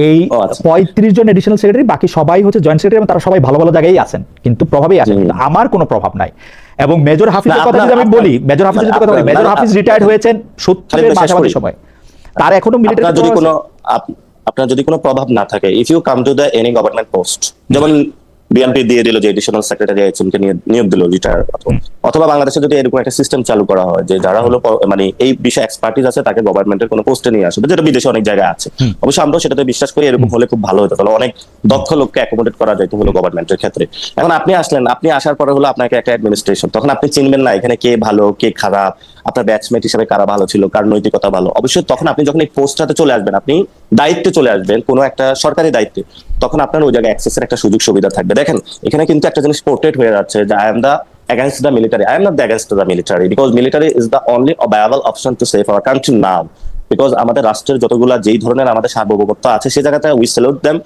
এই 35 জন এডিশনাল সেক্রেটারি, বাকি সবাই হচ্ছে জয়েন্ট সেক্রেটারি এবং তারা সবাই ভালো ভালো জায়গায় আছেন, কিন্তু প্রভাবেই আছেন। আমার কোনো প্রভাব নাই। এবং মেজর হাফিজের কথা যদি আমি বলি, মেজর হাফিজ রিটায়ার্ড হয়েছেন 70 এর মাঝামাঝি সময়, তার এখনো মিলিটারি আপনার যদি কোনো প্রভাব না থাকে, if you come to the any government post, যেমন বিএনপি দিয়ে দিল যে এডিশনাল সেক্রেটারি আইএসএমকে নিয়োগ দিল রিটায়ার, অথবা বাংলাদেশে যদি এরকম একটা সিস্টেম চালু করা হয় যে যারা হলো মানে এই বিষয়ে এক্সপার্টিস আছে তাকে গভর্নমেন্টের কোনো পোস্টে নিয়ে আসবে, যেটা বিদেশে অনেক জায়গায় আছে। অবশ্যই আমরাও সেটাতে বিশ্বাস করি, এরকম হলে খুব ভালো হতো, তাহলে অনেক দক্ষ লোককে অ্যাকোমোডেট করা যেত হলো গভর্নমেন্টের ক্ষেত্রে। এখন আপনি আসলেন, আপনি আসার পরে হলো আপনাকে একটা অ্যাডমিনিস্ট্রেশন, তখন আপনি চিনবেন না এখানে কে ভালো কে খারাপ, আপনার ব্যাচমেট হিসেবে কারা ভালো ছিল, কার নৈতিকতা ভালো। অবশ্যই তখন আপনি যখন এই পোস্টটাতে চলে আসবেন, আপনি দায়িত্বে চলে আসবেন, কোনো একটা সরকারি দায়িত্বে, তখন আপনার ওই জায়গায় অ্যাক্সেসের একটা সুযোগ সুবিধা থাকবে। দেখেন এখানে কিন্তু একটা জিনিস পোর্ট্রেট হয়ে যাচ্ছে যে I am the against the military. I am not against the military because military is the only viable option to save our country now. Because আমাদের রাষ্ট্রের যতগুলা যেই ধরনের আমাদের সার্বভৌমত্ব আছে সেই জায়গাতে we salute them.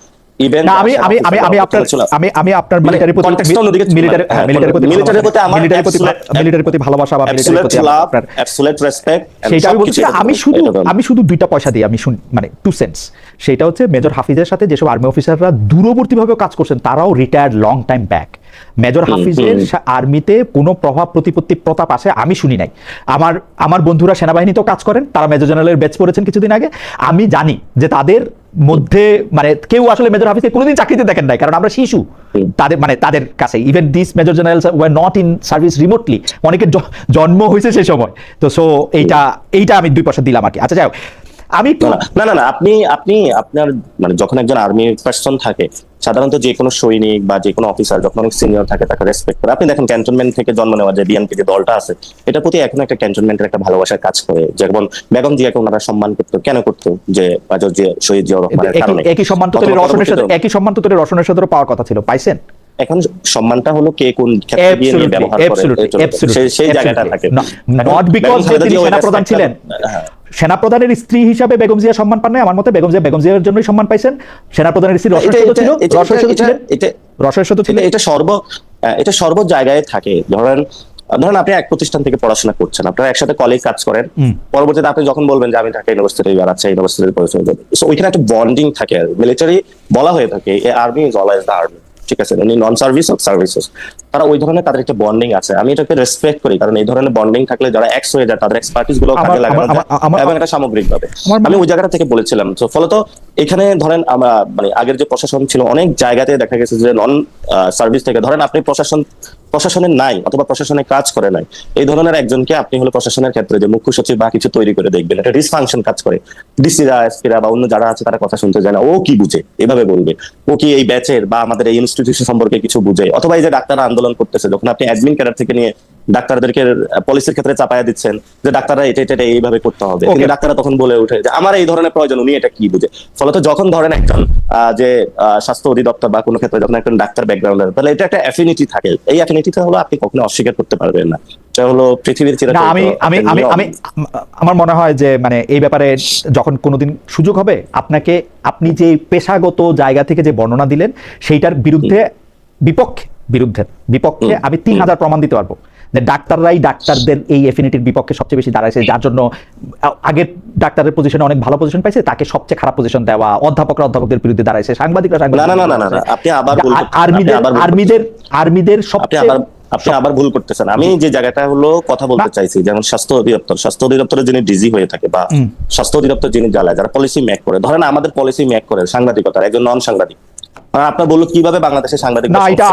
ইভেন না, আমি আপনার মিলিটারির প্রতি মিলিটারির প্রতি ভালোবাসা বা মিলিটারির প্রতি আপনার অ্যাবসলিউট রেসপেক্ট, সেটা আমি বলছি আমি শুধু 2টা পয়সা দিই, আমি মানে 2 সেন্টস। সেটা হচ্ছে মেজর হাফিজের সাথে যেসব আর্মি অফিসাররা দূরবর্তীভাবে কাজ করছেন তারাও retired long time back. Major হাফিজের আর্মিতে কোনো প্রভাব প্রতিপত্তি প্রতাপ আসে আমি শুনি নাই। আমার বন্ধুরা সেনাবাহিনীতেও কাজ করেন, তারা মেজর জেনারেলের ব্যাচ পড়েছেন কিছুদিন আগে। আমি জানি যে তাদের মধ্যে মানে কেউ আসলে মেজর হাফিজকে কোনোদিন চাকরিতে দেখেন নাই, কারণ আমরা শিশু তাদের কাছে। Even this major generals were not in service remotely, অনেকের জন্ম হয়েছে সেই সময়। তো সো এইটা আমি 2 পয়সা দিলাম আর কি। আচ্ছা যাই হোক, আমি না আপনি আপনার মানে যখন একজন আর্মি পার্সন থাকে, সাধারণত যে কোনো সৈনিক বা যে কোনো অফিসার যখন অনেক সিনিয়র থাকে তাকে রেসপেক্ট করে। আপনি দেখেন ক্যান্টনমেন্ট থেকে জন্ম নেওয়া যে বিএনপি যে দলটা আছে, এটার প্রতি এখন একটা ক্যান্টনমেন্টের একটা ভালোবাসার কাজ করে। যেমন বেগম জিয়াকে ওনারা সম্মান করতো, কেন করতো? যে শহীদ জিয়াউর রহমানের কারণে। একই সম্মান তো তোর রসনের সাথে পাওয়ার কথা ছিল, পাইছেন? এখন সম্মানটা হলো কে কোন ক্ষেত্রে দিয়ে নিয়ে ব্যবহার করে সেই জায়গাটা থাকে। নট বিকজ তিনি সেনাপ্রধান ছিলেন, সেনাপ্রধানের স্ত্রী হিসাবে বেগম জিয়া সম্মান পান নাই। আমার মতে বেগম জিয়ার জন্যই সম্মান পাইছেন। সেনাপ্রধানের স্ত্রী রসদ ছিল। এটা সর্ব জায়গায় থাকে। ধরেন আপনি এক প্রতিষ্ঠান থেকে পড়াশোনা করছেন, আপনারা একসাথে কলিগ কাজ করেন, পরবর্তীতে আপনি যখন বলবেন যে আমি ঢাকা ইউনিভার্সিটি আচ্ছা ইউনিভার্সিটির পরিচয় দেব, সো ওইখানে একটা বন্ডিং থাকে। মিলিটারি বলা হয়ে থাকে army is always the army, ঠিক আছে, নন সার্ভিস অফ সার্ভিসেস, তারা ওই ধরনের তাদের একটা বন্ডিং আছে। আমি এটাকে রেসপেক্ট করি, কারণ এই ধরনের বন্ডিং থাকলে যারা এক্স হয়ে যায় তাদের এক্সপার্টিস গুলো কাজে লাগানো যায় এবং এটা সামগ্রিকভাবে। আমি ওই জায়গাটা থেকে বলেছিলাম। তো ফলত এখানে ধরেন আমরা মানে আগের যে প্রশাসন ছিল অনেক জায়গাতে দেখা গেছে যে নন সার্ভিস থেকে ধরেন আপনি প্রশাসনের নাই অথবা প্রশাসনে কাজ করে নাই, এই ধরনের একজনকে আপনি হলো প্রশাসনের ক্ষেত্রে যে মুখ্য সচিব বা কিছু তৈরি করে দেখবেন, এটা ডিসফাংশন কাজ করে। ডিসিরা এসপিরা বা অন্য যারা আছে তারা কথা শুনতে যায় না, ও কি বুঝে এভাবে বলবে, ও কি এই ব্যাচের বা আমাদের এই ইনস্টিটিউশন সম্পর্কে কিছু বুঝে। অথবা এই যে ডাক্তাররা আন্দোলন করতেছে, যখন আপনি অ্যাডমিন ক্যাডার থেকে নিয়ে ডাক্তারদেরকে পলিসির ক্ষেত্রে চাপায়া দিচ্ছেন যে ডাক্তাররা এটা এইভাবে করতে হবে, ডাক্তাররা তখন বলে উঠে যে আমার এই ধরনের প্রয়োজন, উনি এটা কি বুঝে। ফলত যখন ধরেন একজন যে স্বাস্থ্য অধিদপ্তর বা কোনো ক্ষেত্রে যখন একজন ডাক্তার ব্যাকগ্রাউন্ডের, তাহলে এটা একটা অ্যাফিনিটি থাকে। এই অ্যাফিনিটিটা হলো আপনি কখনো অস্বীকার করতে পারবেন না। এটা হলো পৃথিবীর চিরকাল। আমি আমার মনে হয় যে মানে এই ব্যাপারে যখন কোনোদিন সুযোগ হবে আপনাকে, আপনি যে পেশাগত জায়গা থেকে যে বর্ণনা দিলেন সেইটার বিপক্ষে আমি 3000 প্রমাণ দিতে পারবো যে ডাক্তাররাই ডাক্তারদের এই এফিনিটির বিপক্ষে সবচেয়ে বেশি দাঁড়াইছে, যার জন্য আগের ডাক্তারের পজিশনে অনেক ভালো পজিশন পাইছে তাকে সবচেয়ে খারাপ পজিশন দেওয়া, অধ্যাপকদের বিরুদ্ধে দাঁড়াইছে, সাংবাদিকরা আপনি আবার আর্মিদের আপনি আবার ভুল করতেছেন। আমি যে জায়গাটা হলো কথা বলতে চাইছি, যেমন স্বাস্থ্য অধিদপ্তরের যিনি ডিজি হয়ে থাকে বা স্বাস্থ্য অধিদপ্তর যিনি জ্বালায়, যারা পলিসি মেক করে, ধরেন আমাদের পলিসি মেক করে সাংবাদিকতার একজন নন সাংবাদিক, আপনার বললো কিভাবে বাংলাদেশের সাংবাদিক না, এটা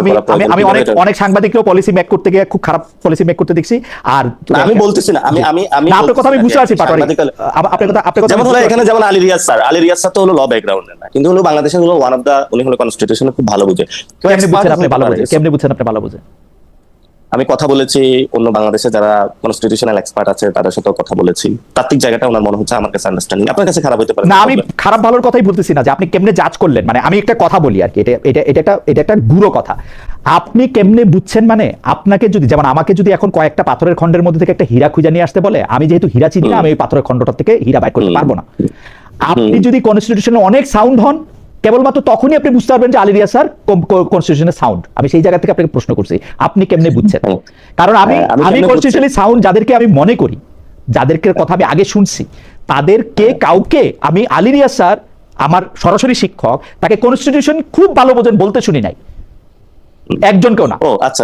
আমি অনেক সাংবাদিকরাও পলিসি মেক করতে গিয়ে খুব খারাপ পলিসি মেক করতে দেখছি। আর আমি বলতেছি না, আমি আপনার কথা আমি বুঝতে পারছি পাটোয়ারি, আপনার কথা যেমন হলো এখানে যেমন আলী রিয়াজ স্যার তো হলো ল ব্যাকগ্রাউন্ডের না, কিন্তু হলো বাংলাদেশের হলো ওয়ান অফ দা, উনি হলো কনস্টিটিউশনে খুব ভালো বুঝে। কেমনে বুঝছেন আপনি ভালো বুঝে? আমি কথা বলেছি অন্য বাংলাদেশে যারা কনস্টিটিউশনাল এক্সপার্ট আছে তাদের সাথেও কথা বলেছি, তাত্ত্বিক জায়গাটা ওনার মনে হচ্ছে আমার কাছে আন্ডারস্ট্যান্ডিং, আপনার কাছে খারাপ হতে পারে না। আমি খারাপ ভালোর কথাই বলতেছি না যে আপনি কেমনে জাজ করলেন, মানে আমি একটা কথা বলি আর কি, এটা একটা গুরু কথা। আপনি কেমনে বুঝছেন মানে আপনাকে যদি, যেমন আমাকে যদি এখন কয়েকটা পাথরের খণ্ডের মধ্যে থেকে একটা হীরা খুঁজে নিয়ে আসতে বলে, আমি যেহেতু হীরা চিনি না, আমি ওই পাথরের খণ্ডটা থেকে হীরা বাইর করতে পারবো না। আপনি যদি কনস্টিটিউশনে অনেক সাউন্ড হন, কেবলমাত্র তখনই আপনি বুঝতে পারবেন যে আলী রিয়াজ স্যার কনস্টিটিউশনের সাউন্ড। আমি সেই জায়গা থেকে আপনাকে প্রশ্ন করছি আপনি কেমনে বুঝছেন, কারণ আমি কনস্টিটিউশনালি সাউন্ড যাদেরকে আমি মনে করি, যাদেরকে কথা আমি আগে শুনছি, তাদেরকে কাউকে আমি আলী রিয়াজ স্যার আমার সরাসরি শিক্ষক, তাকে কনস্টিটিউশন খুব ভালো বোঝেন বলতে শুনি নাই, একজনকেও না। ও আচ্ছা,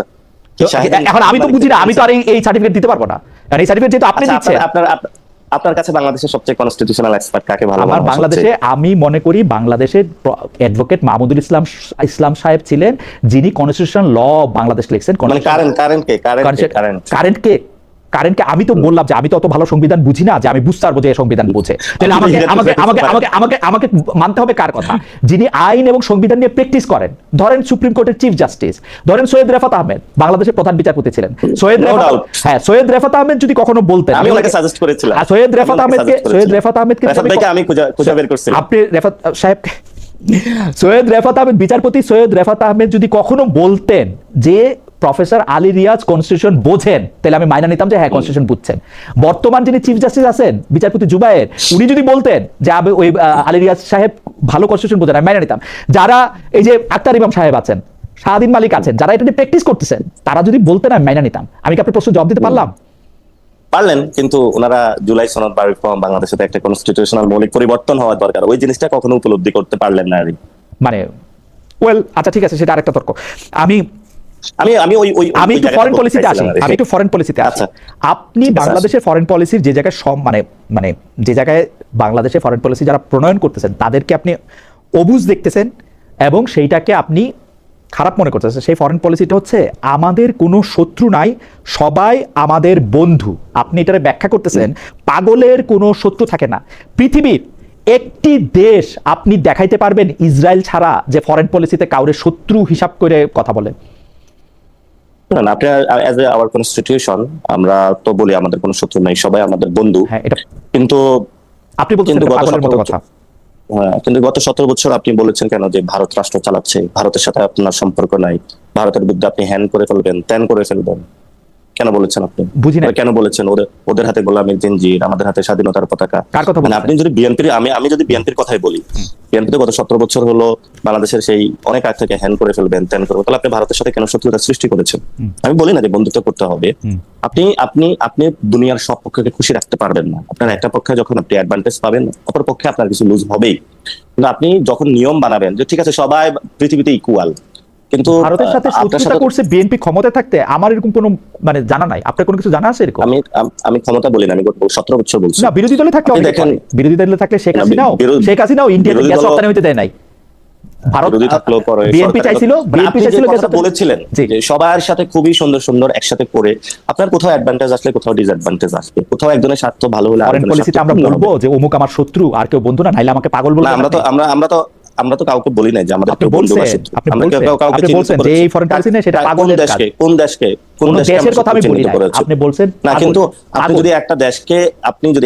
এখন আমি তো বুঝি না, আমি তো আর এই সার্টিফিকেট দিতে পারবো না, কারণ এই সার্টিফিকেট যেহেতু আপনি দিচ্ছেন। আপনার কাছে বাংলাদেশের সবচেয়ে কনস্টিটিউশনাল এক্সপার্ট কাকে ভালো? আমার বাংলাদেশে আমি মনে করি বাংলাদেশের অ্যাডভোকেট মাহমুদুল ইসলাম সাহেব ছিলেন, যিনি কনস্টিটিউশনাল ল বাংলাদেশ লিখছেন। কারেন্টকে আমি তো বললাম যে আমি তো অত ভালো সংবিধান বুঝি না যে আমি বুঝতে পারবো যে সংবিধান বুঝে, তাহলে আমাকে মানতে হবে কার কথা? যিনি আইন এবং সংবিধান নিয়ে প্র্যাকটিস করেন, ধরেন সুপ্রিম কোর্টের চিফ জাস্টিস, ধরেন সৈয়দ রেফাত আহমেদ বাংলাদেশের প্রধান বিচারপতি ছিলেন। সৈয়দ রেফাত আহমেদ যদি কখনো বলতেন, আমি ওনাকে সাজেস্ট করেছিলাম, সৈয়দ রেফাত আহমেদকে আমি খুঁজে বের করছি, আপনি রেফাত সাহেব সৈয়দ রেফাত আহমেদ বিচারপতি সৈয়দ রেফাত আহমেদ যদি কখনো বলতেন যে প্রফেসর আলী রিয়াজ কনস্টিটিউশন বোঝেন, তাহলে আমি মাইনা নিতাম যে হ্যাঁ কনস্টিটিউশন বুঝছেন। বর্তমান যিনি চিফ জাস্টিস আছেন বিচারপতি জুবায়ের, উনি যদি বলতেন যে ওই আলী রিয়াজ সাহেব ভালো কনস্টিটিউশন বোঝেন, আমি মেনে নিতাম। যারা এই যে আক্তার ইমাম সাহেব আছেন, শাহাদিন মালিক আছেন, যারা এটা নিয়ে প্র্যাকটিস করতেছেন, তারা যদি বলতেন আমি মেনে নিতাম। আমি কি আপনার প্রশ্ন জবাব দিতে পারলাম? পারলেন, কিন্তু ওনারা জুলাই সনদ বা রিফর্ম, বাংলাদেশে একটা কনস্টিটিউশনাল মৌলিক পরিবর্তন হওয়া দরকার, ওই জিনিসটা কখনো উপলব্ধি করতে পারলেন না। মানে ওয়েল, আচ্ছা ঠিক আছে, সেটা আরেকটা তর্ক। আমি আমি আমি ওই ওই আমি একটু ফরেন পলিসিতে আসি, আমি একটু ফরেন পলিসিতে আসি। আচ্ছা। আপনি বাংলাদেশের ফরেন পলিসির যে জায়গায় মানে মানে যে জায়গায় বাংলাদেশের ফরেন পলিসি যারা প্রণয়ন করতেছেন তাদেরকে আপনি অবুঝ দেখতেছেন এবং সেইটাকে আপনি খারাপ মনে করতেছেন। সেই ফরেন পলিসিটা হচ্ছে আমাদের কোনো শত্রু নাই, সবাই আমাদের বন্ধু। আপনি এটারে ব্যাখ্যা করতেছেন পাগলের কোনো শত্রু থাকে না। পৃথিবীর একটি দেশ আপনি দেখাইতে পারবেন ইসরায়েল ছাড়া যে ফরেন পলিসিতে কাউরে শত্রু হিসাব করে কথা বলে? না, আপনি অ্যাজ এ আওয়ার কনস্টিটিউশন আমরা তো বলি আমাদের কোনো শত্রু নাই, সবাই আমাদের বন্ধু। হ্যাঁ, এটা কিন্তু আপনি বলছেন কিন্তু গত পাগলের মতো 17 কথা। কিন্তু গত 17 বছর আপনি বলেছেন কেন যে ভারত রাষ্ট্র চালাচ্ছে, ভারতের সাথে আপনার সম্পর্ক নাই, ভারতের বিরুদ্ধে আপনি হ্যান করে ফেলবেন, ত্যান করে ফেলবেন, কেন বলেছেন আপনি? বুঝি না কেন বলেছেন ওদের হাতে গোলামের জিঞ্জির, আমাদের হাতে স্বাধীনতার পতাকা? কার কথা বলছেন? আপনি যদি বিএনপির, আমি যদি বিএনপির কথাই বলি, বিএনপি তো গত 17 বছর হলো বাংলাদেশের সেই অনেক আগ থেকে হ্যান করে ফেলবেন, ত্যান করবেন, তাহলে আপনি ভারতের সাথে কেন শত্রুতা সৃষ্টি করেছেন? আমি বলি না যে বন্ধুত্ব করতে হবে। আপনি আপনি আপনি দুনিয়ার সব পক্ষকে খুশি রাখতে পারবেন না। আপনার একটা পক্ষে যখন আপনি অ্যাডভান্টেজ পাবেন, অপর পক্ষে আপনার কিছু লুজ হবেই। কিন্তু আপনি যখন নিয়ম বানাবেন যে ঠিক আছে সবাই পৃথিবীতে ইকুয়াল, কিন্তু ভারতের সাথে শত্রুতা করছে বিএনপি ক্ষমতায় থাকতে, আমার এরকম কোনো মানে জানা নাই। আপনার কোনো কিছু জানা আছে এরকম? আমি ক্ষমতা বলি না, আমি 17 বছর বলছি। না, বিরোধী দলে থাকলে দেখেন, বিরোধী দলে থাকলে শেখ হাসিনাও ইন্ডিয়াতে গ্যাস রপ্তানি হইতে দেয় নাই। ভারত বিরোধী থাকলেও পরে বিএনপি চাইছিল বলেছিলেন যে সবার সাথে খুবই সুন্দর সুন্দর একসাথে করে আপনার কোথাও অ্যাডভান্টেজ আসলে কোথাও ডিসঅ্যাডভান্টেজ আসবে, কোথাও একজনের স্বার্থ ভালো হলে ফরেন পলিসিতে আমরা বলবো যে অমুক আমার শত্রু আর কেউ বন্ধু না, নাইলে আমাকে পাগল বলবে। আমরা তো কাউকে বলি না যে আমাদের কেউ বন্ধু বা শত্রু। আমরা কাউকে বলছেন যে এই ফরেন পলিসি না, সেটা পাগলের কাজ। কোন দেশকে দেশের কথা আমি বলি না, আপনি বলছেন না। কিন্তু আপনি যদি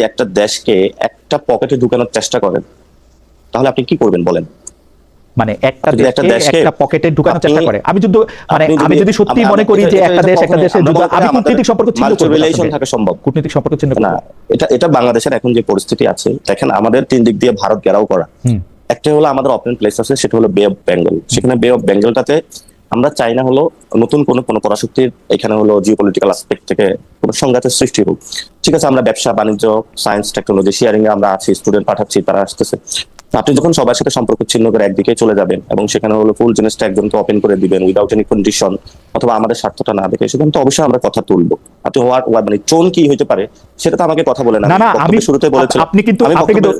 একটা দেশকে একটা পকেটে ঢুকানোর চেষ্টা করেন, তাহলে আপনি কি করবেন বলেন? মানে একটা দেশকে একটা পকেটে ঢুকানোর চেষ্টা করে। আমি যদি সত্যি মনে করি যে একটা দেশের যুদ্ধ, আমি কূটনৈতিক সম্পর্ক ছিন্ন করব, রিলেশন থাকা সম্ভব, কূটনৈতিক সম্পর্ক ছিন্ন করব না। এটা বাংলাদেশের এখন যে পরিস্থিতি আছে, দেখেন আমাদের 3 দিক দিয়ে ভারত ঘেরাও করা। একটা হলো আমাদের ওপেন প্লেস আছে, সেটা হলো বে অফ বেঙ্গল। সেখানে বে অফ বেঙ্গলটাতে আমরা চাই না হলো নতুন কোনো পরাশক্তির এখানে হলো জিওপলিটিক্যাল অ্যাসপেক্ট থেকে কোনো সংঘাতের সৃষ্টি হোক। ঠিক আছে, আমরা ব্যবসা বাণিজ্য, সায়েন্স, টেকনোলজি শেয়ারিং এ আমরা আছি, স্টুডেন্ট পাঠাচ্ছি, তারা আসতেছে। আপনি যখন সবার সাথে সম্পর্ক ছিন্ন করে একদিকে চলে যাবেন এবং সেখানে হলো ফুল জিনিসটা একজনকে ওপেন করে দিবেন উইদাউট এনি কন্ডিশন, অথবা আমাদের স্বার্থটা না দেখে, সেখানে তো অবশ্যই আমরা কথা তুলবো। আপনি মানে টোন কি হইতে পারে সেটা তো আমাকে কথা বলে না। আমি শুরুতে বলেছিলাম আপনি কিন্তু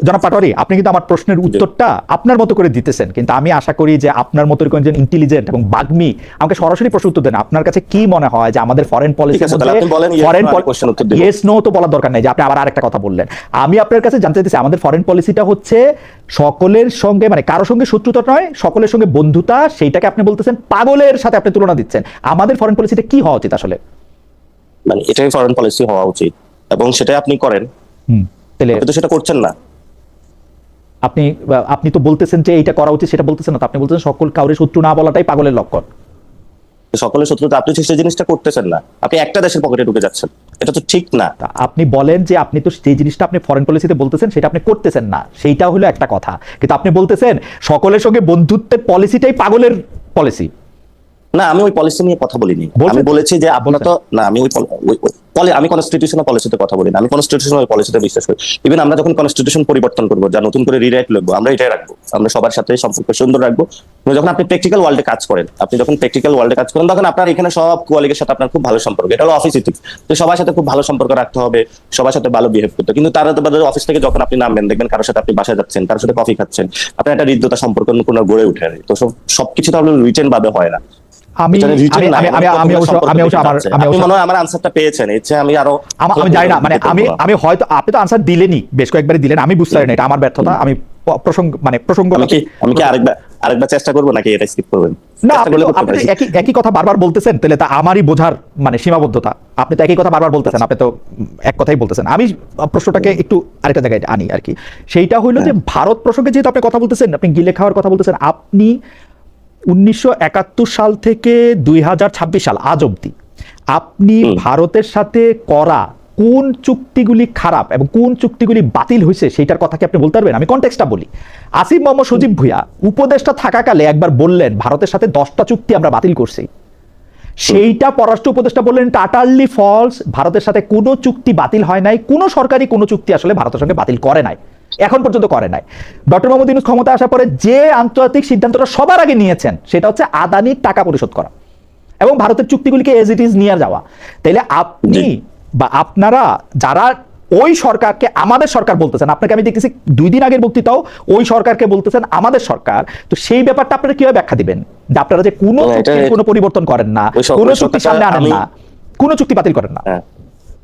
জনাব পাটোয়ারি, আপনি কিন্তু আমার প্রশ্নের উত্তরটা আপনার মতো করে দিতেছেন, কিন্তু আমি আশা করি যে আপনার মতো করে একজন ইন্টেলিজেন্ট এবং বাগ্মী আমাকে সরাসরি প্রশ্ন উত্তর দেন। আপনার কাছে কি মনে হয় যে আমাদের foreign policy, foreign yes no তো বলার দরকার নাই যে আপনি আবার আরেকটা কথা বললেন। আমি আপনার কাছে জানতে চাইছি আমাদের ফরেন পলিসিটা হচ্ছে সকলের সঙ্গে, মানে কারোর সঙ্গে শত্রুতা নয়, সকলের সঙ্গে বন্ধুতা। সেইটাকে আপনি বলতেছেন পাগলের সাথে আপনি তুলনা দিচ্ছেন। আমাদের ফরেন পলিসিটা কি হওয়া উচিত আসলে? মানে এটাই ফরেন পলিসি হওয়া উচিত এবং সেটাই আপনি করেন। তাহলে আপনি তো সেটা করছেন না। আপনি তো বলতেছেন যে এইটা করা উচিত, সেটা বলতেছেন না তো। আপনি বলতেছেন সকল কাউরে শত্রু না বলাটাই পাগলের লক্ষণ। সকলের শত্রুতা আপনি সেই জিনিসটা করতেছেন না, আপনি একটা দেশের পকেটে ঢুকে যাচ্ছেন, এটা তো ঠিক না। আপনি বলেন যে আপনি তো যে জিনিসটা আপনি ফরেন পলিসিতে বলতেছেন সেটা আপনি করতেছেন না, সেইটা হলো একটা কথা। কিন্তু আপনি বলতেছেন সকলের সঙ্গে বন্ধুত্বের পলিসিটাই পাগলের পলিসি। না, আমি ওই পলিসি নিয়ে কথা বলিনি। আমি বলেছি যে আপনারা তো না, আমি কনস্টিটিউশনাল পলিসিতে কথা বলি না, আমি কনস্টিটিউশনাল পলিসিতে বিশ্বাস করি। ইভেন আমরা যখন কনস্টিটিউশন পরিবর্তন করবো, যা নতুন করে রিরাইট লিখবো, আমরা এটাই রাখবো, আমরা সবার সাথে সম্পর্ক সুন্দর রাখবো। যখন আপনি প্র্যাকটিক্যাল ওয়ার্ল্ডে কাজ করেন, তখন আপনার এখানে সব কোয়ালিটির সাথে আপনার খুব ভালো সম্পর্ক। এটা হলো অফিস ইথিক্স, তো সবার সাথে খুব ভালো সম্পর্ক রাখতে হবে, সবার সাথে ভালো বিহেভ করতে। কিন্তু তার অফিস থেকে যখন আপনি নামবেন, দেখবেন কারোর সাথে আপনি বাসায় যাচ্ছেন, কারোর সাথে কফি খাচ্ছেন, আপনার একটা হৃদ্যতা সম্পর্ক কোনো গড়ে উঠে। তো সবকিছু তো আপনার রিটেন ভাবে হয় না। আমি জানি না, মানে আমি হয়তো আপনি তো আনসার দিলেনই, বেশ কয়েকবারই দিলেন, আমি বুঝতে পারিনি, এটা আমার ব্যর্থতা। আমি প্রসঙ্গ আমি কি আরেকবার চেষ্টা করবো নাকি এটা স্কিপ করবেন? না, আপনি একই কথা বারবার বলতেছেন, তাহলে তা আমারই বোঝার মানে সীমাবদ্ধতা। আপনি তো একই কথা বারবার বলতেছেন, আপনি তো এক কথাই বলতেছেন। আমি প্রশ্নটাকে একটু আরেকটা জায়গায় আনি আর কি। সেইটা হইলো যে ভারত প্রসঙ্গে যেহেতু আপনি কথা বলতেছেন, আপনি গিলে খাওয়ার কথা বলতেছেন, আপনি 1971 সাল থেকে 2026 সাল আজ অব্দি আপনি ভারতের সাথে করা কোন চুক্তিগুলি খারাপ এবং কোন চুক্তিগুলি বাতিল হয়েছে সেইটার কথা কি আপনি বলতে পারবেন? আমি কনটেক্সটটা বলি। আসিফ মোহাম্মদ সজীব ভুঁইয়া উপদেষ্টা থাকাকালে একবার বললেন ভারতের সাথে 10টা চুক্তি আমরা বাতিল করছি। সেইটা পররাষ্ট্র উপদেষ্টা বললেন টাটারলি ফলস, ভারতের সাথে কোনো চুক্তি বাতিল হয় নাই, কোনো সরকারি কোনো চুক্তি আসলে ভারতের সঙ্গে বাতিল করে নাই, এখন পর্যন্ত করে নাই। ডক্টর মোহাম্মদ ইউনূস ক্ষমতা আসার পরে যে আন্তর্জাতিক সিদ্ধান্তটা সবার আগে নিয়েছেন সেটা হচ্ছে আদানির টাকা পরিশোধ করা এবং ভারতের চুক্তিগুলিকে এজ ইট ইজ নিয়ে যাওয়া। তাইলে আপনি বা আপনারা যারা ওই সরকারকে আমাদের সরকার বলতেছেন, আপনাকে আমি দেখতেছি 2 দিন আগের বক্তৃতাও ওই সরকারকে বলতেছেন আমাদের সরকার, তো সেই ব্যাপারটা আপনারা কিভাবে ব্যাখ্যা দিবেন যে আপনারা যে কোনো চুক্তির কোনো পরিবর্তন করেন না, কোনো চুক্তি সামনে আনেন না, কোনো চুক্তি বাতিল করেন না?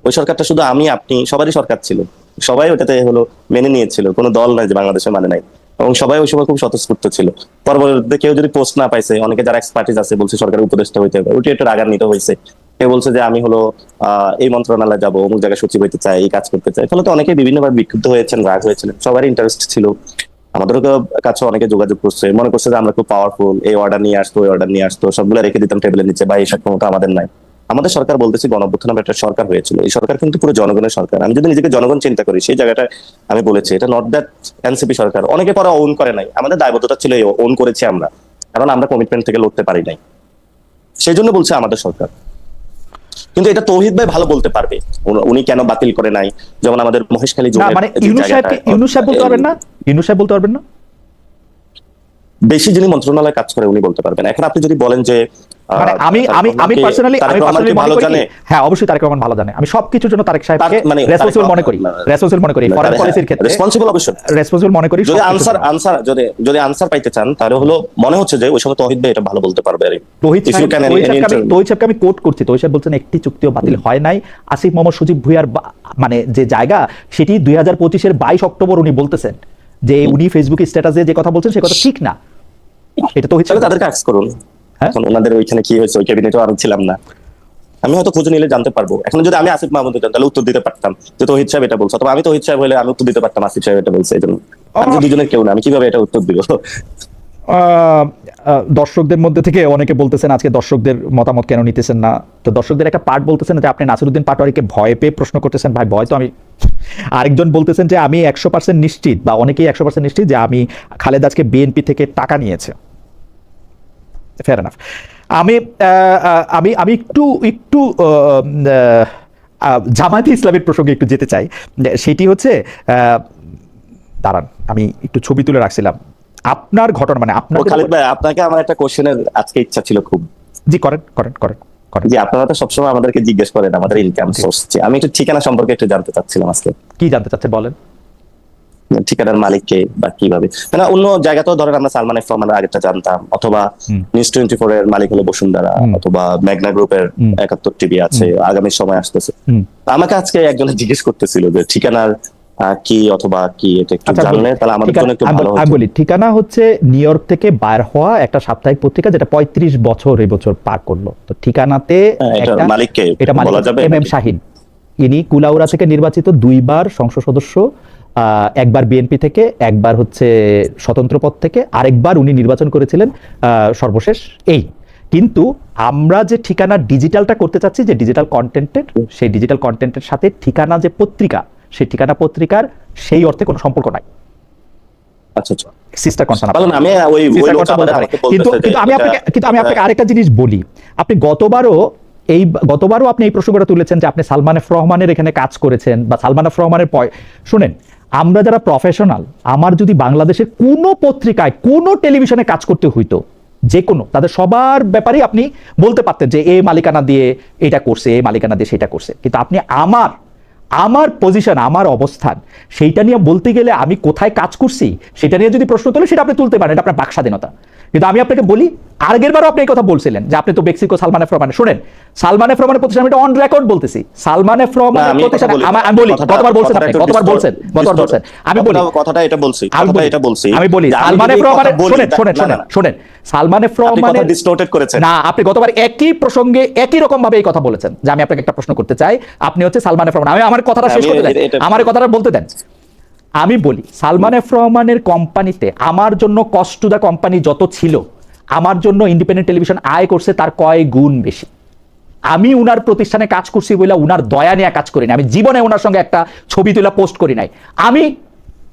ওই সরকারটা শুধু আমি আপনি সবারই সরকার ছিল, সবাই ওটাতে হলো মেনে নিয়েছিল, কোনো দল নাই যে বাংলাদেশে মানে নাই, এবং সবাই ওই সময় খুব স্বতঃস্ফূর্ত ছিল। পরবর্তীতে কেউ যদি পোস্ট না পাইছে, অনেকে যারা এক্সপার্টিস আছে বলছে সরকারের উপদেষ্টা হইতে হবে, ওটি একটু রাগান্বিত হয়েছে। কেউ বলছে যে আমি হলো এই মন্ত্রণালয়ে যাবো, অমুক জায়গায় সচিব হইতে চাই, এই কাজ করতে চাই। ফলে তো অনেকে বিভিন্নভাবে বিক্ষুব্ধ হয়েছেন, রাগ হয়েছিলেন, সবারই ইন্টারেস্ট ছিল। আমাদের কাছে অনেকে যোগাযোগ করছে, মনে করছে যে আমরা খুব পাওয়ারফুল, এই অর্ডার নিয়ে আসতো, ওই অর্ডার নিয়ে আসতো, সবগুলো রেখে দিতাম টেবিলের নিচে, বা এই ক্ষমতা আমাদের নাই। আমাদের সরকার বলতেছি গণঅভ্যুত্থান নামে একটা সরকার হয়েছিল, এই সরকার কিন্তু পুরো জনগণের সরকার। আমি যদি নিজেকে জনগণ চিন্তা করি সেই জায়গাটা আমি বলেছি, এটা নট দ্যাট এনসিপি সরকার। অনেকে পরে ওন করে নাই, আমাদের দায়বদ্ধতা ছিল ওন করেছি আমরা, কারণ আমরা কমিটমেন্ট থেকে লড়তে পারি নাই, সেই জন্য বলছে আমাদের সরকার। কিন্তু এটা তৌহিদ ভাই ভালো বলতে পারবে উনি কেন বাতিল করে নাই। যেমন আমাদের মহেশখালী মানে ইউনূস সাহেব বলতে পারবেন না, ইউনূস সাহেব বলতে পারবেন না, বেশি যিনি মন্ত্রণালয়ে কাজ করে উনি বলতে পারবেন। এখন আপনি যদি বলেন যে আমি পার্সোনালি মনে করি, হ্যাঁ অবশ্যই তারেক রহমান ভালো জানে। আমি সবকিছুর জন্য তারেক সাহেবকে রেসপন্সিবল মনে করি, ফরেন পলিসির ক্ষেত্রে রেসপন্সিবল মনে করি। যদি আনসার পাইতে চান তাহলে হলো মনে হচ্ছে যে ওই সময় তৌহিদ ভাই এটা ভালো বলতে পারবে। তৌহিদ সাহেবকে আমি কোট করছি, তৌহিদ সাহেব বলছেন একটি চুক্তিও বাতিল হয় নাই। আসিফ মোহাম্মদ সজীব ভুঁইয়ার মানে যে জায়গা সেটি 2025-এর 22 অক্টোবর উনি বলতেছেন যে উনি ফেসবুকে স্ট্যাটাসে যে কথা বলছেন সে কথা ঠিক না। এটা তৌহিদ সাহেব তাদেরকে আক্স করুন। এখন ওনাদের ওইখানে কি হয়েছে, ওই ক্যাবিনেটেও আমি ছিলাম না, আমি হয়তো খোঁজ নিলে জানতে পারবো। এখন যদি আমি আসিফ মাহমুদ হতাম তাহলে উত্তর দিতে পারতাম যে তৌহিদ সাহেব এটা বলছে, অথবা আমি তৌহিদ সাহেব হলে আমি উত্তর দিতে পারতাম আসিফ সাহেব এটা বলছে। এই জন্য আমি দুজনের কেউ না, আমি কিভাবে এটা উত্তর দিব? দর্শকদের মধ্যে থেকে অনেকে বলতেছেন আজকে দর্শকদের মতামত কেন নিতেছেন না, তো দর্শকদের একটা পার্ট বলতেছেন যে আপনি নাসিরউদ্দিন পাটোয়ারিকে ভয় পেয়ে প্রশ্ন করতেছেন। ভাই ভয় তো আমি, আরেকজন বলতেছেন যে আমি 100% নিশ্চিত, বা অনেকেই 100% নিশ্চিত যে আমি খালেদা আজকে বিএনপি থেকে টাকা নিয়েছে। Fair enough. আমি একটু জামায়াতে ইসলামের প্রসঙ্গে একটু যেতে চাই। সেটি হচ্ছে দাঁড়ান, আমি একটু ছবি তুলে রাখছিলাম আপনার ঘটনা, মানে আপনার খালিদ ভাই আপনাকে আমার একটা কোশ্চেনের আজকে ইচ্ছা ছিল খুব। জি করেন। জি, আপনারা তো সবসময় আমাদেরকে জিজ্ঞেস করেন আমাদের ইনকাম সোর্স, আমি একটু ঠিকানা সম্পর্কে একটু জানতে চাচ্ছিলাম আজকে। কি জানতে চাচ্ছেন বলেন? ঠিকানার মালিককে বা কিভাবে, মানে অন্য জায়গাতেও ধরেন আমরা সালমান এফ রহমানের আগেরটা জানতাম, অথবা নিউজ 24 এর মালিক হলো বসুন্ধরা, অথবা মেঘনা গ্রুপের 71 টিভি আছে, আগামী সময় আসতেছে। আমাকে আজকে একজন জিজ্ঞেস করতেছিল যে ঠিকানার কি অথবা কি, এটা একটু জানলে তাহলে আমাদের জন্য একটু ভালো হতো। আমি বলি, ঠিকানা হচ্ছে নিউ ইয়র্ক থেকে বাইর হওয়া একটা সাপ্তাহিক পত্রিকা যেটা 35 বছর এই বছর পার করলো। তো ঠিকানাতে মালিককে বলা যাবে এম শাহিন, ইনি কুলাউড়া থেকে নির্বাচিত 2 বার সংসদ সদস্য, একবার বিএনপি থেকে, একবার হচ্ছে স্বতন্ত্র পদ থেকে, আরেকবার উনি নির্বাচন করেছিলেন সর্বশেষ এই। কিন্তু আমরা যে ঠিকানা ডিজিটালটা করতে চাচ্ছি, যে ডিজিটাল কন্টেন্টের, সেই ডিজিটাল কন্টেন্টের সাথে ঠিকানা যে পত্রিকা, সেই ঠিকানা পত্রিকার সেই অর্থে কোনো সম্পর্ক নাই। আচ্ছা সিস্টার কনসার্ন। কিন্তু আমি আপনাকে আরেকটা জিনিস বলি, আপনি গতবারও আপনি এই প্রসঙ্গটা তুলেছেন যে আপনি সালমান এফ রহমানের এখানে কাজ করেছেন, বা সালমান এফ রহমানের শুনেন, আমরা যারা প্রফেশনাল, আমার যদি বাংলাদেশের কোনো পত্রিকায় কোনো টেলিভিশনে কাজ করতে হইতো, যে কোনো, তাদের সবার ব্যাপারে আপনি বলতে পারতেন যে এই মালিকানা দিয়ে এটা করছে, এই মালিকানা দিয়ে সেটা করছে। কিন্তু আপনি আমার পজিশন, আমার অবস্থান, সেইটা নিয়ে বলতে গেলে আমি কোথায় কাজ করছি সেটা নিয়ে যদি প্রশ্ন তোলে, সেটা আপনি তুলতে পারেন, এটা আপনার বাক স্বাধীনতা। কিন্তু আমি আপনাকে বলি, আগের বারও আপনি এই কথা বলছিলেন যে আপনি তো মেক্সিকো সালমান এফ রহমান, শুনেন, সালমান এফ রহমানের প্রতিষ্ঠান, এটা অন রেকর্ড বলতেছি, সালমান এফ রহমানের প্রতিষ্ঠান, আমি বলি কতবার বলছেন আপনি, কতবার বলছেন, আমি বলি কথাটা এটা বলছি, আমি বলি সালমান এফ রহমানের, শুনেন সালমান এফ রহমানের ডিসটোর্টেড করেছেন না, আপনি গতবার একই প্রসঙ্গে একই রকম ভাবে এই কথা বলেছেন যে আমি আপনাকে একটা প্রশ্ন করতে চাই, আপনি হচ্ছে সালমান এফ রহমান। আমি আমার কথাটা শেষ করতে চাই, আমার কথাটা বলতে দেন। আমি বলি সালমান এফ রহমানের কোম্পানিতে আমার জন্য কস্ট টু দা কোম্পানি যত ছিল, আমার জন্য ইন্ডিপেন্ডেন্ট টেলিভিশন আয় করছে তার কয় গুণ বেশি। আমি উনার প্রতিষ্ঠানে কাজ করছি বলে উনার দয়া নিয়ে কাজ করি না, আমি জীবনে ওনার সঙ্গে একটা ছবি তুলে পোস্ট করি নাই। আমি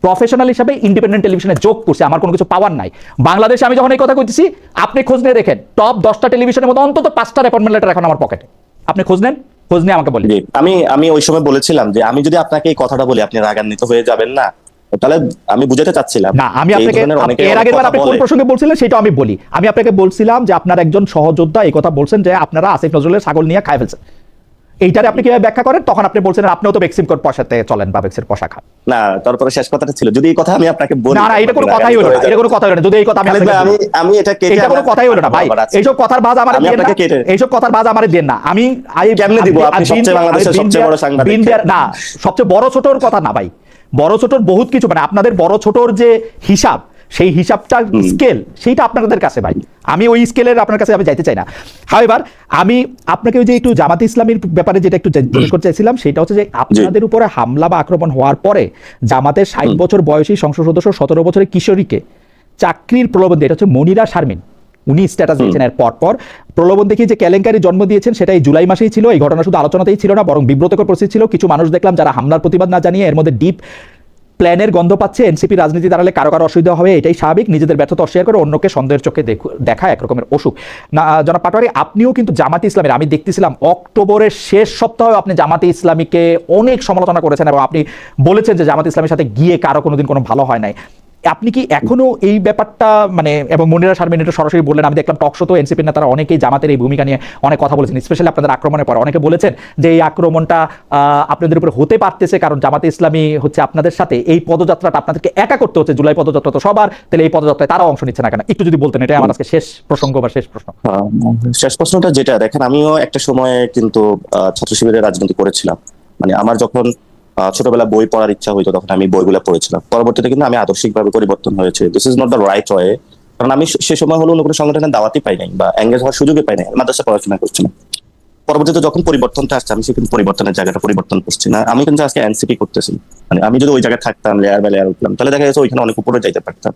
প্রফেশনাল হিসাবে ইন্ডিপেন্ডেন্ট টেলিভিশনে যোগ করছি, আমার কোনো কিছু পাওয়ার নাই। বাংলাদেশে আমি যখন এই কথা কইতেছি, আপনি খোঁজ নিয়ে দেখেন টপ 10টা টেলিভিশনের মধ্যে অন্তত 5টার অ্যাপয়েন্টমেন্ট লেটার এখন আমার পকেটে। আপনি খোঁজ নেন, খোঁজ নিয়ে আমাকে বলেন। আমি ওই সময় বলেছিলাম যে আমি যদি আপনাকে এই কথাটা বলি আপনি রাগান্বিত হয়ে যাবেন না, তাহলে আমি বুঝাতে চাচ্ছিলাম না, আমি আপনাকে এর আগের বার আপনি কোন প্রসঙ্গে বলছিলেন সেটা আমি বলি। আমি আপনাকে বলছিলাম যে আপনার একজন সহযোদ্ধা এই কথা বলছেন যে আপনারা আসিফ নজরুলের ছাগল নিয়ে খাই ফেলছেন। এইটারে আপনি কিভাবে ব্যাখ্যা করেন? তখন আপনি বলছেন আপনিও তো বেক্সিম কোড পয়সাতে চলেন বা বেক্সের পয়সা খান। না, তারপরে শেষ কথাটা ছিল যদি এই কথা আমি আপনাকে বলি। না, এটা কোনো কথাই হলো না, এটা কোনো কথাই হলো না। যদি এই কথা আমি এটা কেটে, এটা কোনো কথাই হলো না ভাই। এইসব কথার বাজ আমারে দেন না, এইসব কথার বাজ আমারে দেন না। আমি কেমনে দিব? আপনি সবচেয়ে বাংলাদেশের সবচেয়ে বড় সাংবাদিক। না, সবচেয়ে বড় ছোটর কথা না ভাই, বড় ছোটর বহুত কিছু, মানে আপনাদের বড় ছোটর যে হিসাব, সেই হিসাবটা স্কেল সেইটা আপনাদের কাছে ভাই, আমি ওই স্কেলের আপনার কাছে আমি যাইতে চাই না। হাওয়েভার আমি আপনাকে ওই যে একটু জামাতে ইসলামীর ব্যাপারে যেটা একটু জিজ্ঞেস করতে চাইছিলাম, সেটা হচ্ছে যে আপনাদের উপরে হামলা বা আক্রমণ হওয়ার পরে জামাতের 60 বছর বয়সী সংসদ সদস্য 17 বছরের কিশোরীকে চাকরির প্রলোভন দিয়ে, এটা হচ্ছে মনিরা শারমিন, উনি স্ট্যাটাস দিয়েছেন এর পর প্রলোভন দেখিয়ে যে কেলেঙ্কারি জন্ম দিয়েছেন, সেটা এই জুলাই মাসেই ছিল। এই ঘটনা শুধু আলোচনাতেই ছিল না, বরং বিব্রতকর পরিস্থিতি ছিল। কিছু মানুষ দেখলাম যারা হামলার প্রতিবাদ না জানিয়ে এর মধ্যে ডিপ প্ল্যানের গন্ধ পাচ্ছে। এনসিপি রাজনীতি দাঁড়ালে কারো কারো অসুবিধা হবে, এটাই স্বাভাবিক। নিজেদের ব্যর্থতা অস্বীকার করে অন্যকে সন্দেহের চোখে দেখা একরকমের অসুখ। না জনাব পাটোয়ারি, আপনিও কিন্তু জামাতে ইসলামের, আমি দেখতেছিলাম অক্টোবরের শেষ সপ্তাহে আপনি জামাতে ইসলামীকে অনেক সমালোচনা করেছেন এবং আপনি বলেছেন যে জামাতে ইসলামের সাথে গিয়ে কারো কোনোদিন কোনো ভালো হয় নাই। আপনি কি এখনো এই ব্যাপারটা মানে, এবং মনিরা শারমিন এটা সরাসরি বললেন, আমি দেখলাম টক শোতে এনসিপির নেতারা অনেকেই জামাতের এই ভূমিকা নিয়ে অনেক কথা বলেছেন, স্পেশালি আপনাদের আক্রমণের পর অনেকে বলেছেন যে এই আক্রমণটা আপনাদের উপর হতে পারতেছে কারণ জামাতে ইসলামী হচ্ছে আপনাদের সাথে এই পদযাত্রাটা আপনাদেরকে একা করতে হচ্ছে। জুলাই পদযাত্রা তো সবার, তাহলে এই পদযাত্রায় তারাও অংশ নিচ্ছে না কেন? একটু যদি বলতেন, এটা আমার আজকে শেষ প্রসঙ্গ বা শেষ প্রশ্ন। শেষ প্রশ্নটা যেটা, দেখেন আমিও একটা সময়ে কিন্তু ছাত্র শিবিরের রাজনীতি করেছিলাম। মানে আমার যখন ছোটবেলা বই পড়ার ইচ্ছা হইতো তখন আমি বইগুলো পড়েছিলাম। পরবর্তীতে কিন্তু আমি আদর্শিকভাবে পরিবর্তন হয়েছে। This is not the right way, কারণ আমি সে সময় হলো কোনো সংগঠনের দাওয়াতই পাই নাই বা এঙ্গেজ হওয়ার সুযোগই পাই নাই, মাদ্রাসা পড়াশোনা করছি না। পরবর্তীতে যখন পরিবর্তনটা আসছে, আমি সেখানে পরিবর্তনের জায়গাটা পরিবর্তন করছি না, আমি কিন্তু আজকে এনসিপি করতেছি। মানে আমি যদি ওই জায়গায় থাকতাম, লেয়ার বাই লেয়ার উঠলাম, তাহলে দেখা যাচ্ছে ওইখানে অনেক উপরে যাইতে পারতাম।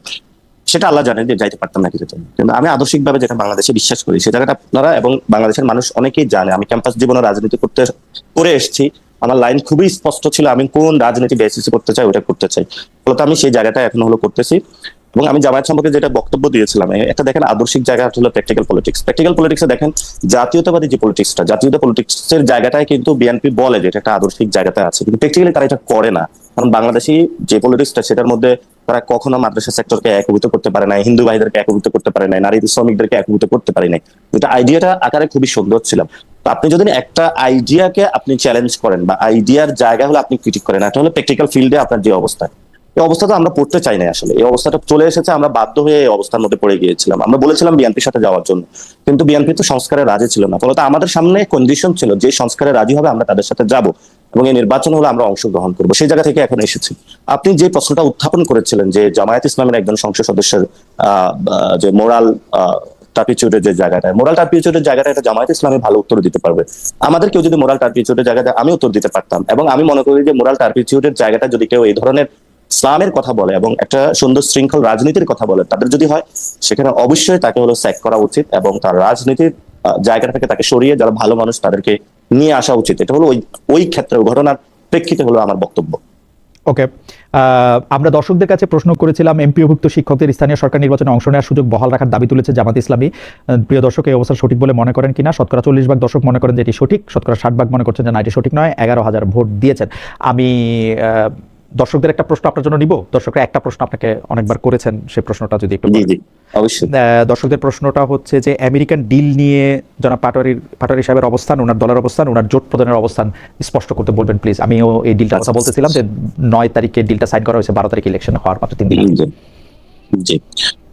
সেটা আল্লাহ জানে যে যাইতে পারতাম না কিছু, কিন্তু আমি আদর্শিকভাবে যেটা বাংলাদেশে বিশ্বাস করি সে জায়গাটা আপনারা এবং বাংলাদেশের মানুষ অনেকেই জানে। আমি ক্যাম্পাস জীবনে রাজনীতি করে এসেছি, আমার লাইন খুবই স্পষ্ট ছিল, আমি কোন রাজনীতি বেসিসে করতে চাই ওটা করতে চাই, ফলত আমি সেই জায়গাটা এখন হলো করতেছি। এবং আমি জামায়াত সম্পর্কে যেটা বক্তব্য দিয়েছিলাম, একটা দেখেন আদর্শিক জায়গা হলো প্র্যাকটিক্যাল পলিটিক্স। প্র্যাকটিক্যাল পলিটিক্সে দেখেন জাতীয়তাবাদী যে পলিটিক্সটা, জাতীয়তা পলিটিক্সের জায়গাটায় কিন্তু বিএনপি বলে যে এটা একটা আদর্শিক জায়গাতে আছে, কিন্তু প্র্যাকটিক্যালি তারা এটা করে না। কারণ বাংলাদেশি যে পলিটিক্সটা সেটার মধ্যে তারা কখনো মাদ্রাসা সেক্টরকে একীভূত করতে পারে নাই, হিন্দু ভাইদেরকে একীভূত করতে পারে নাই, নারী শ্রমিকদেরকে একীভূত করতে পারে নাই। এটা আইডিয়াটা আকারে খুবই সুন্দর ছিল। তো আপনি যদি একটা আইডিয়াকে আপনি চ্যালেঞ্জ করেন বা আইডিয়ার জায়গা হলে আপনি ক্রিটিক করেন, এটা হলো প্র্যাকটিক্যাল ফিল্ডে আপনার যে অবস্থা, এই অবস্থাটা আমরা পড়তে চাই না। আসলে এই অবস্থাটা চলে এসেছে, আমরা বাধ্য হয়ে এই অবস্থার মধ্যে পড়ে গিয়েছিলাম। আমরা বলেছিলাম বিএনপির সাথে যাওয়ার জন্য, কিন্তু বিএনপি তো সংস্কারে রাজি ছিল না, ফলত আমাদের সামনে কন্ডিশন ছিল যে সংস্কারে রাজি হবে আমরা তাদের সাথে যাব এবং এই নির্বাচন হলে আমরা অংশগ্রহণ করবো। সেই জায়গা থেকে এখন এসেছি। আপনি যে প্রশ্নটা উত্থাপন করেছিলেন যে জামায়াত ইসলামের একজন সংসদ সদস্যের যে মোরাল টার্পিচিউডের যে জায়গাটা, মোরাল টার্পিচিউডের জায়গাটা, এটা জামায়াত ইসলামী ভালো উত্তর দিতে পারবে। আমাদের কেউ যদি মোরাল টার্পিচিউডের জায়গাটা, আমি উত্তর দিতে পারতাম। এবং আমি মনে করি যে মোরাল টার্পিচিউডের জায়গাটা যদি কেউ এই ধরনের ইসলামের কথা বলে এবং একটা সুন্দর শৃঙ্খল রাজনীতির কথা বলে, তাদের যদি হয়, সেখানে অবশ্যই তাকে হলো স্যাক করা উচিত এবং তার রাজনীতির জায়গা থেকে তাকে সরিয়ে যারা ভালো মানুষ তাদেরকে নিয়ে আসা উচিত। এটা হলো ওই ক্ষেত্রে ঘটনার প্রেক্ষিতে হলো আমার বক্তব্য। ওকে, আমরা দর্শকদের কাছে প্রশ্ন করেছিলাম এমপিওভুক্ত শিক্ষকদের স্থানীয় সরকার নির্বাচনে অংশ নেওয়ার সুযোগ বহাল রাখার দাবি তুলেছে জামাত ইসলামী। প্রিয় দর্শক, এই অবস্থা সঠিক বলে মনে করেন কিনা? শতকরা 40% দর্শক মনে করেন যে এটি সঠিক, শতকরা 60% মনে করছেন যে না এটি সঠিক নয়। 11,000 ভোট দিয়েছেন। আমি দর্শকদের একটা প্রশ্ন আপনার জন্য নিব। দর্শকরা একটা প্রশ্ন আপনাকে অনেকবার করেছেন, সেই প্রশ্নটা যদি একটু অবশ্যই। দর্শকদের প্রশ্নটা হচ্ছে যে আমেরিকান ডিল নিয়ে জনাব পাটোয়ারি সাহেবের অবস্থান, ওনার দলের অবস্থান, ওনার জোট প্রদানের অবস্থান স্পষ্ট করতে বলবেন প্লিজ। আমিও এই ডিলটার কথা বলতেছিলাম যে 9 তারিখে ডিলটা সাইন করা হয়েছে, 12 তারিখে ইলেকশন হওয়ার মাত্র 3 দিন। জি,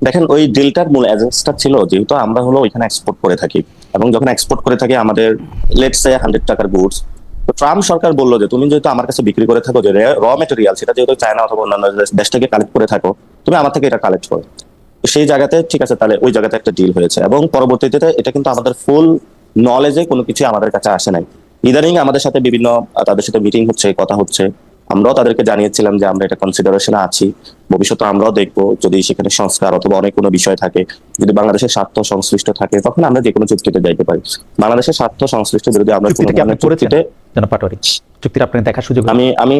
দেখেন ওই ডিলটার মূল এজেন্সটা ছিল যেহেতু আমরা হলো ওইখানে এক্সপোর্ট করে থাকি এবং যখন এক্সপোর্ট করে থাকি আমাদের লেটস সে 100 টাকার গুডস, তো ট্রাম্প সরকার বললো যে তুমি যেহেতু আমার কাছে বিক্রি করে থাকো যে র ম্যাটেরিয়াল, সেটা যেহেতু চায়না অথবা অন্যান্য দেশ থেকে কালেক্ট করে থাকো, তুমি আমার থেকে এটা কালেক্ট করো। তো সেই জায়গাতে ঠিক আছে, তাহলে ওই জায়গাতে একটা ডিল হয়েছে এবং পরবর্তীতে এটা কিন্তু আমাদের ফুল নলেজে কোনো কিছু আমাদের কাছে আসে নাই। ইদানিং আমাদের সাথে বিভিন্ন তাদের সাথে মিটিং হচ্ছে, কথা হচ্ছে, আমরাও তাদেরকে জানিয়েছিলাম যে আমরা এটা কনসিডারেশনে আছি, ভবিষ্যতে আমরাও দেখবো যদি সেখানে সংস্কার অথবা অনেক কোনো বিষয় থাকে, যদি বাংলাদেশের স্বার্থ সংশ্লিষ্ট থাকে, তখন আমরা যে কোনো চুক্তিতে যাইতে পারি। বাংলাদেশের স্বার্থ সংশ্লিষ্ট বিরোধী আমরা কোনো চুক্তিটা কি আপনি ধরনের করেছেন চুক্তিতে জনাব পাটোয়ারি? চুক্তিটা আপনার দেখার সুযোগ আমি আমি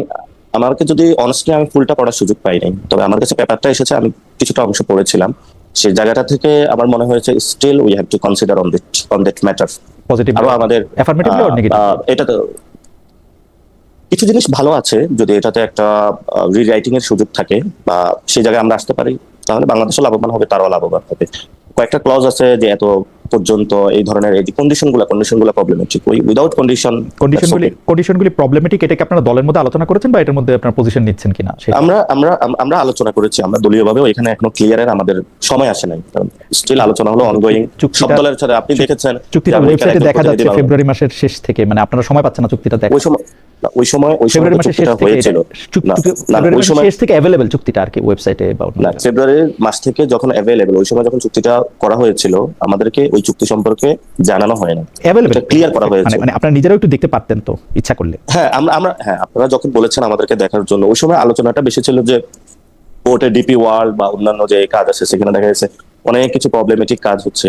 আমাকে যদি অনেস্টলি আমি ফুলটা পড়ার সুযোগ পাই নাই, তবে আমার কাছে পেপারটা এসেছে, আমি কিছুটা অংশ পড়েছিলাম। সেই জায়গাটা থেকে আমার মনে হয়েছে still we have to consider on that matter. Positive আরো আমাদের অ্যাফার্মেটিভলি অর নেগেটিভ? এটা তো কিছু জিনিস ভালো আছে, যদি এটাতে একটা রিরাইটিং এর সুযোগ থাকে বা সেই জায়গায় আমরা আসতে পারি, তাহলে বাংলাদেশও লাভবান হবে, তারাও লাভবান হবে। কয়েকটা ক্লজ আছে যে এত পর্যন্ত এই ধরনের এই কন্ডিশনগুলো প্রবলেমেটিক, উইদাউট কন্ডিশনগুলি প্রবলেমেটিক। এটাকে আপনারা দলের মধ্যে আলোচনা করেছেন বা এটার মধ্যে আপনারা পজিশন নিচ্ছেন কিনা? আমরা আমরা আমরা আলোচনা করেছি, আমরা দলীয়ভাবে এখানে এখনো ক্লিয়ারের আমাদের সময় আসে নাই, কারণ স্টিল আলোচনা হলো অনগোয়িং সব দলের সাথে। আপনি দেখেছেন চুক্তিটা ওয়েবসাইটে দেখা যাচ্ছে ফেব্রুয়ারি মাসের শেষ থেকে, মানে আপনারা সময় পাচ্ছেন না চুক্তিটা দেখা। ওই সময় ফেব্রুয়ারি মাসের শেষ থেকে হয়েছিল, ওই সময় শেষ থেকে अवेलेबल চুক্তিটা আর কি ওয়েবসাইটে বা না, ফেব্রুয়ারি মাস থেকে যখন अवेलेबल, ওই সময় যখন চুক্তিটা করা হয়েছিল আমাদেরকে ওই চুক্তি সম্পর্কে জানানো হয় না, अवेलेबल ক্লিয়ার করা হয়েছে। মানে আপনারা নিজেরাও একটু দেখতে পারতেন তো ইচ্ছা করলে। হ্যাঁ, আমরা হ্যাঁ, আপনারা যখন বলেছেন আমাদেরকে দেখার জন্য, ওই সময় আলোচনাটা বেশি ছিল যে পোর্টে ডিপি ওয়ার্ল্ড বা অন্যান্য যে কাজ আছে সেখানে দেখা যাচ্ছে অনেক কিছু প্রবলেমেটিক কাজ হচ্ছে।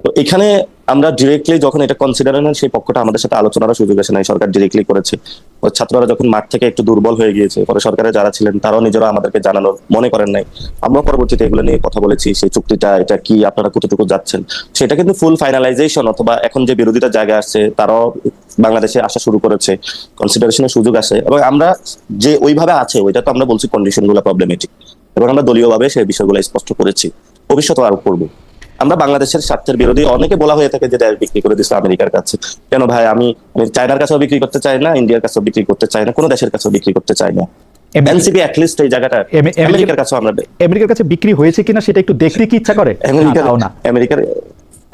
তো এখানে আমরা ডিরেক্টলি যখন এটা কনসিডার নেন, সেই পক্ষটা আমাদের সাথে আলোচনার সুযোগ আসে নাই, সরকার ডিরেক্টলি করেছে। ওই ছাত্ররা যখন মাঠ থেকে একটু দুর্বল হয়ে গিয়েছে, পরে সরকারে যারা ছিলেন তারাও নিজেরা আমাদেরকে জানানোর মনে করেন নাই। আমরা পরবর্তীতে এগুলো নিয়ে কথা বলেছি, সেই চুক্তিটা এটা কি, আপনারা কতটুকু যাচ্ছেন, সেটা কিন্তু ফুল ফাইনালাইজেশন অথবা এখন যে বিরোধিতার জায়গা আসছে তারাও বাংলাদেশে আসা শুরু করেছে, কনসিডারেশনের সুযোগ আসে। এবং আমরা যে ওইভাবে আছে ওইটা তো আমরা বলছি কন্ডিশনগুলো প্রবলেমেটিক, এবং আমরা দলীয়ভাবে সেই বিষয়গুলো স্পষ্ট করেছি, ভবিষ্যতে আরো করবো। আমরা বাংলাদেশের স্বার্থের বিরোধী, অনেকে বলা হয়ে থাকে যে দেশ বিক্রি করে দিচ্ছে আমেরিকার কাছে। কেন ভাই, আমি চায়নার কাছেও বিক্রি করতে চাই না, ইন্ডিয়ার কাছেও বিক্রি করতে চাই না, কোনো দেশের কাছেও বিক্রি করতে চাই না। এনসিপি অ্যাট লিস্ট এই জায়গাটা আমেরিকার কাছেও আমরা, আমেরিকার কাছে বিক্রি হয়েছে কিনা সেটা একটু দেখতে কি ইচ্ছা করে? আমেরিকার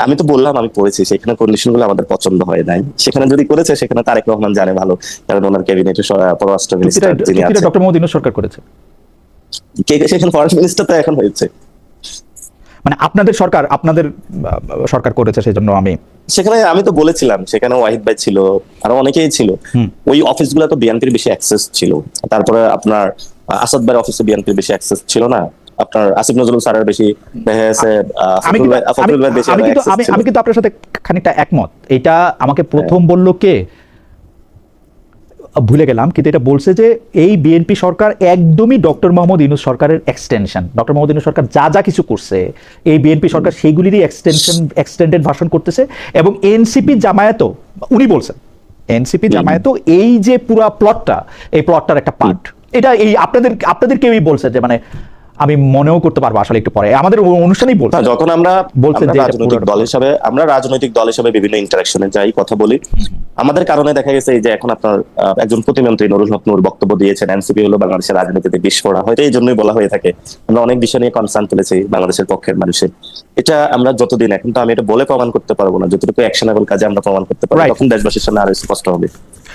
আমি তো বললাম আমি পড়েছি, সেখানে কন্ডিশনগুলো আমাদের পছন্দ হয় নাই। সেখানে যদি করেছে সেখানে তারেক রহমান জানে ভালো, কারণ ওনার ক্যাবিনেটের পররাষ্ট্র মিনিস্টার যিনি আছেন, ডক্টর মোহাম্মদ ইউনূস সরকার করেছে। কে সেখানে ফরেন মিনিস্টার তো এখন হয়েছে, মানে আপনাদের সরকার করেছে, সেজন্য সেখানে আমি তো বলেছিলাম সেখানে ওয়াহিদ ভাই ছিল, আরো অনেকেই ছিল। ওই অফিসগুলো তো বিএনপির বেশি অ্যাক্সেস ছিল। তারপরে আপনার আসাদ ভাইয়ের অফিসে বিএনপির বেশি অ্যাক্সেস ছিল না, আপনার আসিফ নজরুল স্যারের বেশি দেখা গেছে। আমি কিন্তু আপনার সাথে খানিকটা একমত। এটা আমাকে প্রথম বলল কে ভুলে গেলাম, কিন্তু এটা বলছে যে এই বিএনপি সরকার একদমই ডক্টর মোহাম্মদ ইউনূস সরকারের এক্সটেনশন। ডক্টর মোহাম্মদ ইউনূস সরকার যা যা কিছু করছে এই বিএনপি সরকার সেইগুলিরই এক্সটেন্ডেড ভার্সন করতেছে। এবং এনসিপি জামায়াতও, উনি বলছেন এনসিপি জামায়াতও এই যে পুরো প্লটটা, এই প্লটটার একটা পার্ট। এটা এই আপনাদের কেউই বলছে যে, মানে আমি মনেও করতে পারবো আসলে একটু পরে আমাদের অনুষ্ঠানেই বলছি, যখন আমরা রাজনৈতিক দল হিসেবে বিভিন্ন ইন্টারাকশনে যাই, কথা বলি, আমাদের কারণে দেখা গেছে এই যে এখন আপনার একজন প্রতিমন্ত্রী নুরুল হক নূর বক্তব্য দিয়েছেন, এনসিপি হলো বাংলাদেশের রাজনীতিতে বিস্ফোরণ, হয়তো এই জন্যই বলা হয়ে থাকে। আমরা অনেক বিষয় নিয়ে কনসার্ন তুলেছি বাংলাদেশের পক্ষের মানুষের। এটা আমরা যতদিন, এখন তো আমি এটা বলে প্রমাণ করতে পারবো না, যতটুকু অ্যাকশনেবল কাজে আমরা প্রমাণ করতে পারবো, তখন দেশবাসীর সামনে আরো স্পষ্ট হবে।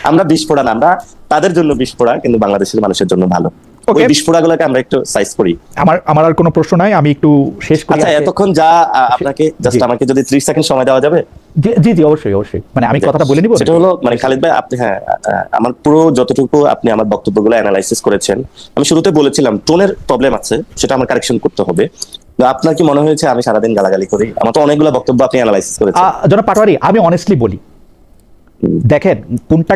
আমরা বিস্ফোরণ, আমরা তাদের জন্য বিস্ফোরণ, কিন্তু বাংলাদেশের মানুষের জন্য ভালো। ওই বিস্ফোরণগুলোকে আমরা একটু সাইজ করি। আমার আর কোনো প্রশ্ন নাই, আমি একটু শেষ করি। আচ্ছা, এতক্ষণ যা আপনাকে জাস্ট আমাকে যদি 30 সেকেন্ড সময় দেওয়া যাবে। জি জি, অবশ্যই। মানে আমি কথাটা বলে নিব। সেটা হলো, মানে খালিদ ভাই আপনি, হ্যাঁ, আমার পুরো যতটুকু আপনি আমার বক্তব্যগুলো অ্যানালাইসিস করেছেন, আমি শুরুতে বলেছিলাম টোনের প্রবলেম আছে, সেটা আমার কারেকশন করতে হবে। আপনার কি মনে হয়েছে আমি সারাদিন গালাগালি করি? আমার তো অনেকগুলো বক্তব্য আপনি অ্যানালাইসিস করেছেন। জনাব পাটোয়ারি, আমি অনেস্টলি বলি, দেখেন কোনটা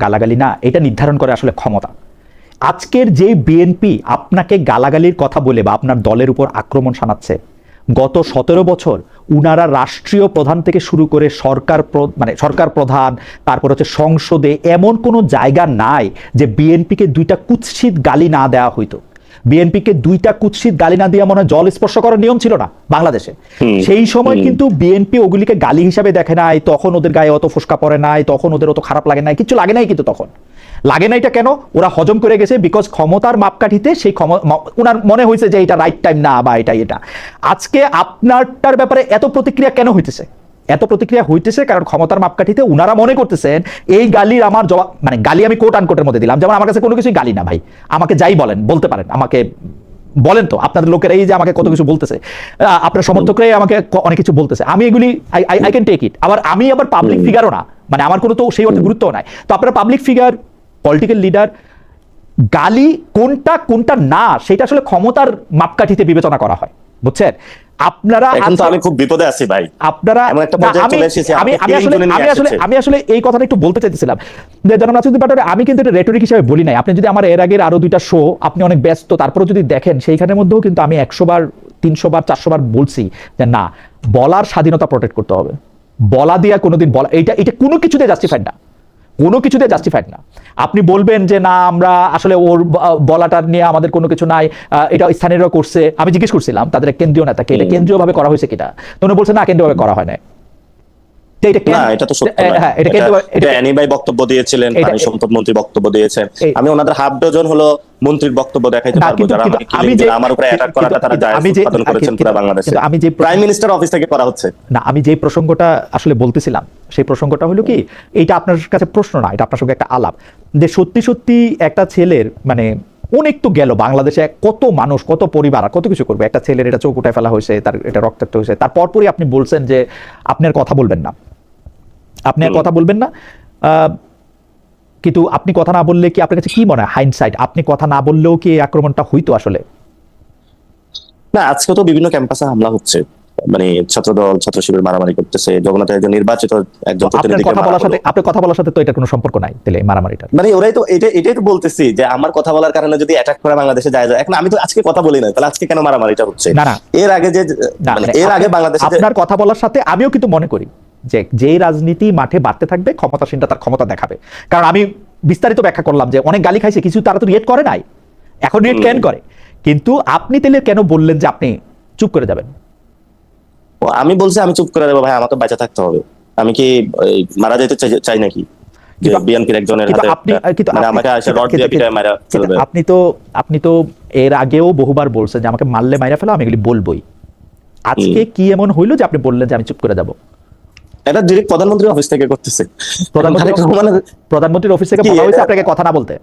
গালাগালি না এটা নির্ধারণ করে আসলে ক্ষমতা। আজকের যে বিএনপি আপনাকে গালাগালির কথা বলে বা আপনার দলের উপর আক্রমণ শানাচ্ছে, গত 17 বছর উনারা রাষ্ট্রীয় প্রধান থেকে শুরু করে সরকার প্রধান, তারপর হচ্ছে সংসদে এমন কোনো জায়গা নাই যে বিএনপিকে 2টা কুৎসিত গালি না দেওয়া হইতো। বিএনপিকে 2টা কুৎসিত গালি না দিয়ে মনে হয় জল স্পর্শ করার নিয়ম ছিল না বাংলাদেশে। সেই সময় কিন্তু বিএনপি ওগুলিকে গালি হিসাবে দেখে নাই, তখন ওদের গায়ে অত ফোসকা পড়ে নাই, তখন ওদের অত খারাপ লাগে নাই, কিছু লাগে নাই। কিন্তু তখন লাগে না, এটা কেন? ওরা হজম করে গেছে, বিকজ ক্ষমতার মাপকাঠিতে সেই ওনার মনে হয়েছে যে এটা রাইট টাইম না, বা এটা। আজকে আপনারটার ব্যাপারে এত প্রতিক্রিয়া কেন হইতেছে? কারণ ক্ষমতার মাপকাঠিতে উনারা মনে করতেছেন এই গালির আমার জবাব, মানে গালি আমি কোট আনকোটের মধ্যে দিলাম, যেমন আমার কাছে কোনো কিছুই গালি না ভাই, আমাকে যাই বলতে পারেন, আমাকে বলেন তো আপনাদের লোকেরা এই যে আমাকে কত কিছু বলতেছে, আপনার সমর্থকরাই আমাকে অনেক কিছু বলতেছে, আমি এগুলি আই ক্যান টেক ইট। আমি আবার পাবলিক ফিগারও না, মানে আমার কোনো তো সেই অর্থে গুরুত্ব নাই। তো আপনারা পাবলিক ফিগার, পলিটিক্যাল লিডার, গালি কোনটা কোনটা না সেটা আসলে ক্ষমতার মাপকাঠিতে বিবেচনা করা হয়, বুঝছেন? আপনারা এখন তো আমি খুব বিপদে আছি ভাই, আপনারা এমন একটা পর্যায়ে চলে এসেছি, আমি আসলে এই কথাটা একটু বলতে চাইতেছিলাম যে জনাব নাসিরউদ্দিন পাটোয়ারি, আমি কিন্তু এটা রেটরিক হিসেবে বলি নাই। আপনি যদি আমার এর আগের আরো 2টা শো আপনি অনেক ব্যস্ত, তারপরে যদি দেখেন সেইখানের মধ্যেও কিন্তু আমি 100 বার 300 বার 400 বার বলছি যে না, বলার স্বাধীনতা প্রোটেক্ট করতে হবে। বলা দিয়া কোনোদিন বলা, এটা কোনো কিছুতে জাস্টিফাইড না, কোনো কিছুতে জাস্টিফাইড না। আপনি বলবেন যে না আমরা আসলে ওর বলাটা নিয়ে আমাদের কোনো কিছু নাই, এটা স্থানীয়রা করছে। আমি জিজ্ঞেস করছিলাম তাদের কেন্দ্রীয় নেতাকে এটা কেন্দ্রীয়ভাবে করা হয়েছে কিনা, তো উনি বলছেন না কেন্দ্রীয়ভাবে করা হয় না। এটা তো সত্য নয়। এটা অ্যানি ভাই বক্তব্য দিয়েছিলেন, পানি সম্পদ মন্ত্রী বক্তব্য দিয়েছেন। আমি ওনাদের হাফ ডজন হলো মন্ত্রীর বক্তব্য দেখাইতে পারবো যারা আমাকে কিলিং দিলেন, আমার উপরে অ্যাটাক করাটা তারা জায়েজ উৎপাদন করেছেন পুরো বাংলাদেশে। আমি যে প্রাইম মিনিস্টার অফিস থেকে করা হচ্ছে না, আমি যে প্রসঙ্গটা আসলে বলতেছিলাম সেই প্রসঙ্গটা হলো কি, এইটা আপনার কাছে প্রশ্ন না, এটা আপনার সঙ্গে একটা আলাপ যে সত্যি সত্যি একটা ছেলের মানে অনেক তো গেল বাংলাদেশে, কত মানুষ কত পরিবার আর কত কিছু করবে, একটা ছেলের এটা চোখ উঠায় ফেলা হয়েছে, তার এটা রক্তাক্ত হয়েছে, তারপরই আপনি বলছেন যে আপনি আর কথা বলবেন না, আপনি আর কথা বলবেন না। কিন্তু আপনি কথা না বললে কি আপনার কাছে কি মনে হয় হাইন্ডসাইট, আপনি কথা না বললেও কি এই আক্রমণটা হইতো আসলে? না, আজকে তো বিভিন্ন ক্যাম্পাসে হামলা হচ্ছে, মানে ছাত্রদল ছাত্র শিবির মারামারি করতেছে, জগন্নাথে একজন নির্বাচিত একজন প্রতিনিধিকে কথা বলার সাথে আপনার কথা বলার সাথে তো এটা কোনো সম্পর্ক নাই তাহলে এই মারামারিটার। মানে ওরাই তো এটাই তো বলতেছি যে আমার কথা বলার কারণে যদি অ্যাটাক করে বাংলাদেশে যায়। এখন আমি তো আজকে কথা বলি না, তাহলে আজকে কেন মারামারিটা হচ্ছে? না না, এর আগে যে এর আগে বাংলাদেশে আপনার কথা বলার সাথে আমিও কিন্তু মনে করি যে যেই রাজনীতি মাঠে বাড়তে থাকবে ক্ষমতাসীনটা তার ক্ষমতা দেখাবে। কারণ আমি বিস্তারিত ব্যাখ্যা করলাম যে অনেক গালি খাইছে, কিছু তারা তো রিয়েক্ট করে নাই, এখন রিয়েক্ট কেন করে। কিন্তু আপনি তাহলে কেন বললেন যে আপনি চুপ করে যাবেন? আমি বলছি আমি চুপ করে দেবো ভাই, আমাকে বেঁচে থাকতে হবে। আমি কি মারা যেতে চাই নাকি? বিএনপির একজনের হাতে মানে আমাকে এসে রড দিয়ে পিটায় মারা ফেলবে। আপনি তো এর আগেও বহুবার বলছেন যে আমাকে মারলে মাইরা ফেলো, আমি এগুলি বলবোই। আজকে কি এমন হইলো যে আপনি বললেন যে আমি চুপ করে যাব? এটা ডিরেক্ট প্রধানমন্ত্রীর অফিস থেকে করতেছে। প্রধানমন্ত্রীর অফিস থেকে বলা হয়েছে আপনাকে কথা না বলতে?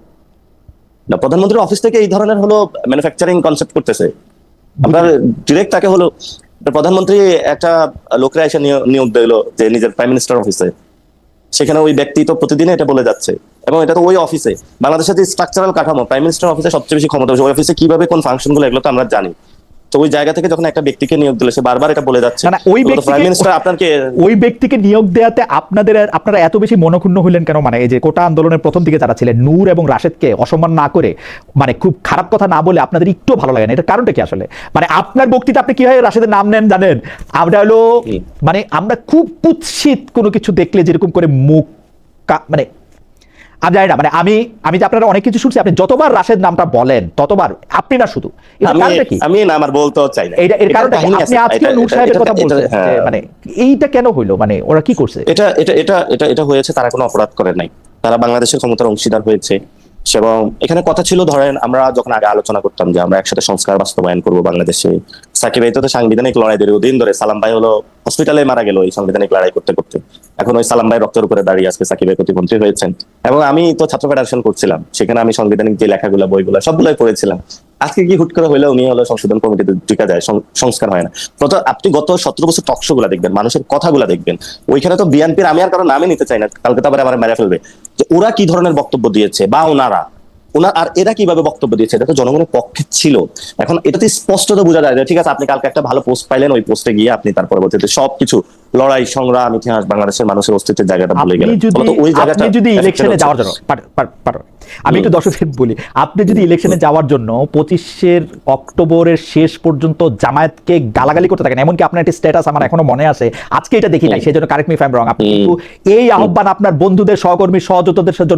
না, প্রধানমন্ত্রীর অফিস থেকে এই ধরনের হলো ম্যানুফ্যাকচারিং কনসেপ্ট করতেছে। আপনার ডিরেক্ট তাকে হলো প্রধানমন্ত্রী একটা লোকরা এসে নিয়োগ দিল যে নিজের প্রাইম মিনিস্টার অফিসে, সেখানে ওই ব্যক্তি তো প্রতিদিন এটা বলে যাচ্ছে, এবং এটা তো ওই অফিসে বাংলাদেশের যে স্ট্রাকচারাল কাঠামো, প্রাইম মিনিস্টার অফিসে সবচেয়ে বেশি ক্ষমতা, ওই অফিসে কিভাবে কোন ফাংশন গুলো এগুলো তো আমরা জানি। তো ওই জায়গা থেকে যখন একটা ব্যক্তিকে নিয়োগ দিলে সে বারবার এটা বলে যাচ্ছে, প্রাইম মিনিস্টার আপনাকে ওই ব্যক্তিকে নিয়োগ দেওয়াতে আপনারা এত বেশি মনক্ষুণ্ণ হইলেন কেন? মানে এই যে কোটা আন্দোলনের প্রথম দিকে যারা ছিলেন নূর এবং রাশেদকে অসম্মান না করে, মানে খুব খারাপ কথা না বলে আপনাদের একটু ভালো লাগে না, এটার কারণটা কি আসলে? মানে আপনার বক্তৃতা আপনি কিভাবে রাশেদের নাম নেন জানেন? আমরা হলো মানে আমরা খুব কুৎসিত কোনো কিছু দেখলে যেরকম করে মুখ মানে আমি জানি না, মানে আমি যে আপনারা অনেক কিছু শুনছি, আপনি যতবার রাশেদ নামটা বলেন ততবার, আপনি না শুধু, আমি না আমার বলতেও চাই না এর কারণটা আপনি আজকে নূর সাহেবের কথা বলছেন, মানে এইটা কেন হইলো? মানে ওরা কি করছে? এটা হয়েছে, তারা কোনো অপরাধ করে নাই, তারা বাংলাদেশের ক্ষমতার অংশীদার হয়েছে। এবং এখানে কথা ছিল, ধরেন আমরা যখন আগে আলোচনা করতাম যে আমরা একসাথে সংস্কার বাস্তবায়ন করবো বাংলাদেশে, সাকিব ভাই তো সাংবিধানিক লড়াই দীর্ঘদিন ধরে, সালাম ভাই হলো হসপিটালে মারা গেল এই সাংবিধানিক লড়াই করতে করতে, এখন ওই সালাম ভাই রক্তের উপরে দাঁড়িয়ে আজকে সাকিব ভাই প্রতিমন্ত্রী হয়েছেন। এবং আমি তো ছাত্র ফেডারেশন করছিলাম, সেখানে আমি সাংবিধানিক যে লেখাগুলো বইগুলো সবগুলোই পড়েছিলাম। আজকে কি হুট করে হইলে উনি হলো সংশোধন কমিটিতে টিকা যায়, সংস্কার হয় না। আপনি গত 17 বছর টকশো গুলা দেখবেন, মানুষের কথাগুলা দেখবেন, ওইখানে তো বিএনপির, আমি আর কারো নামই নিতে চাই না, কালকে তো আবার আমার মেরে ফেলবে, যে ওরা কি ধরনের বক্তব্য দিয়েছে বা আর এরা কিভাবে বক্তব্য দিয়েছে, এটা তো জনগণের পক্ষে ছিল। এখন এটাতে স্পষ্টত বোঝা যায় যে ঠিক আছে, আপনি কালকে একটা ভালো পোস্ট পাইলেন, ওই পোস্টে গিয়ে আপনি তার পরবর্তীতে সবকিছু লড়াই সংগ্রাম ইতিহাস বাংলাদেশের মানুষের অস্তিত্বের জায়গাটা ভুলে গেলেন। ওই জায়গাটা যদি ইলেকশনে যাওয়ার জন্য আমি একটু দর্শকদের বলি, আপনি যদি ইলেকশনে যাওয়ার জন্য 25 অক্টোবরের শেষ পর্যন্ত জামায়াতকে গালাগালি করতে থাকেন, এমনকি আপনার একটা স্ট্যাটাস আমার এখনো মনে আছে, আজকে এটা দেখি নাই, সেই জন্য correct me if I am রং, আপনি কিন্তু এই আহ্বান আপনার বন্ধুদের, সহকর্মী, সহযোদ্ধাদের জন্য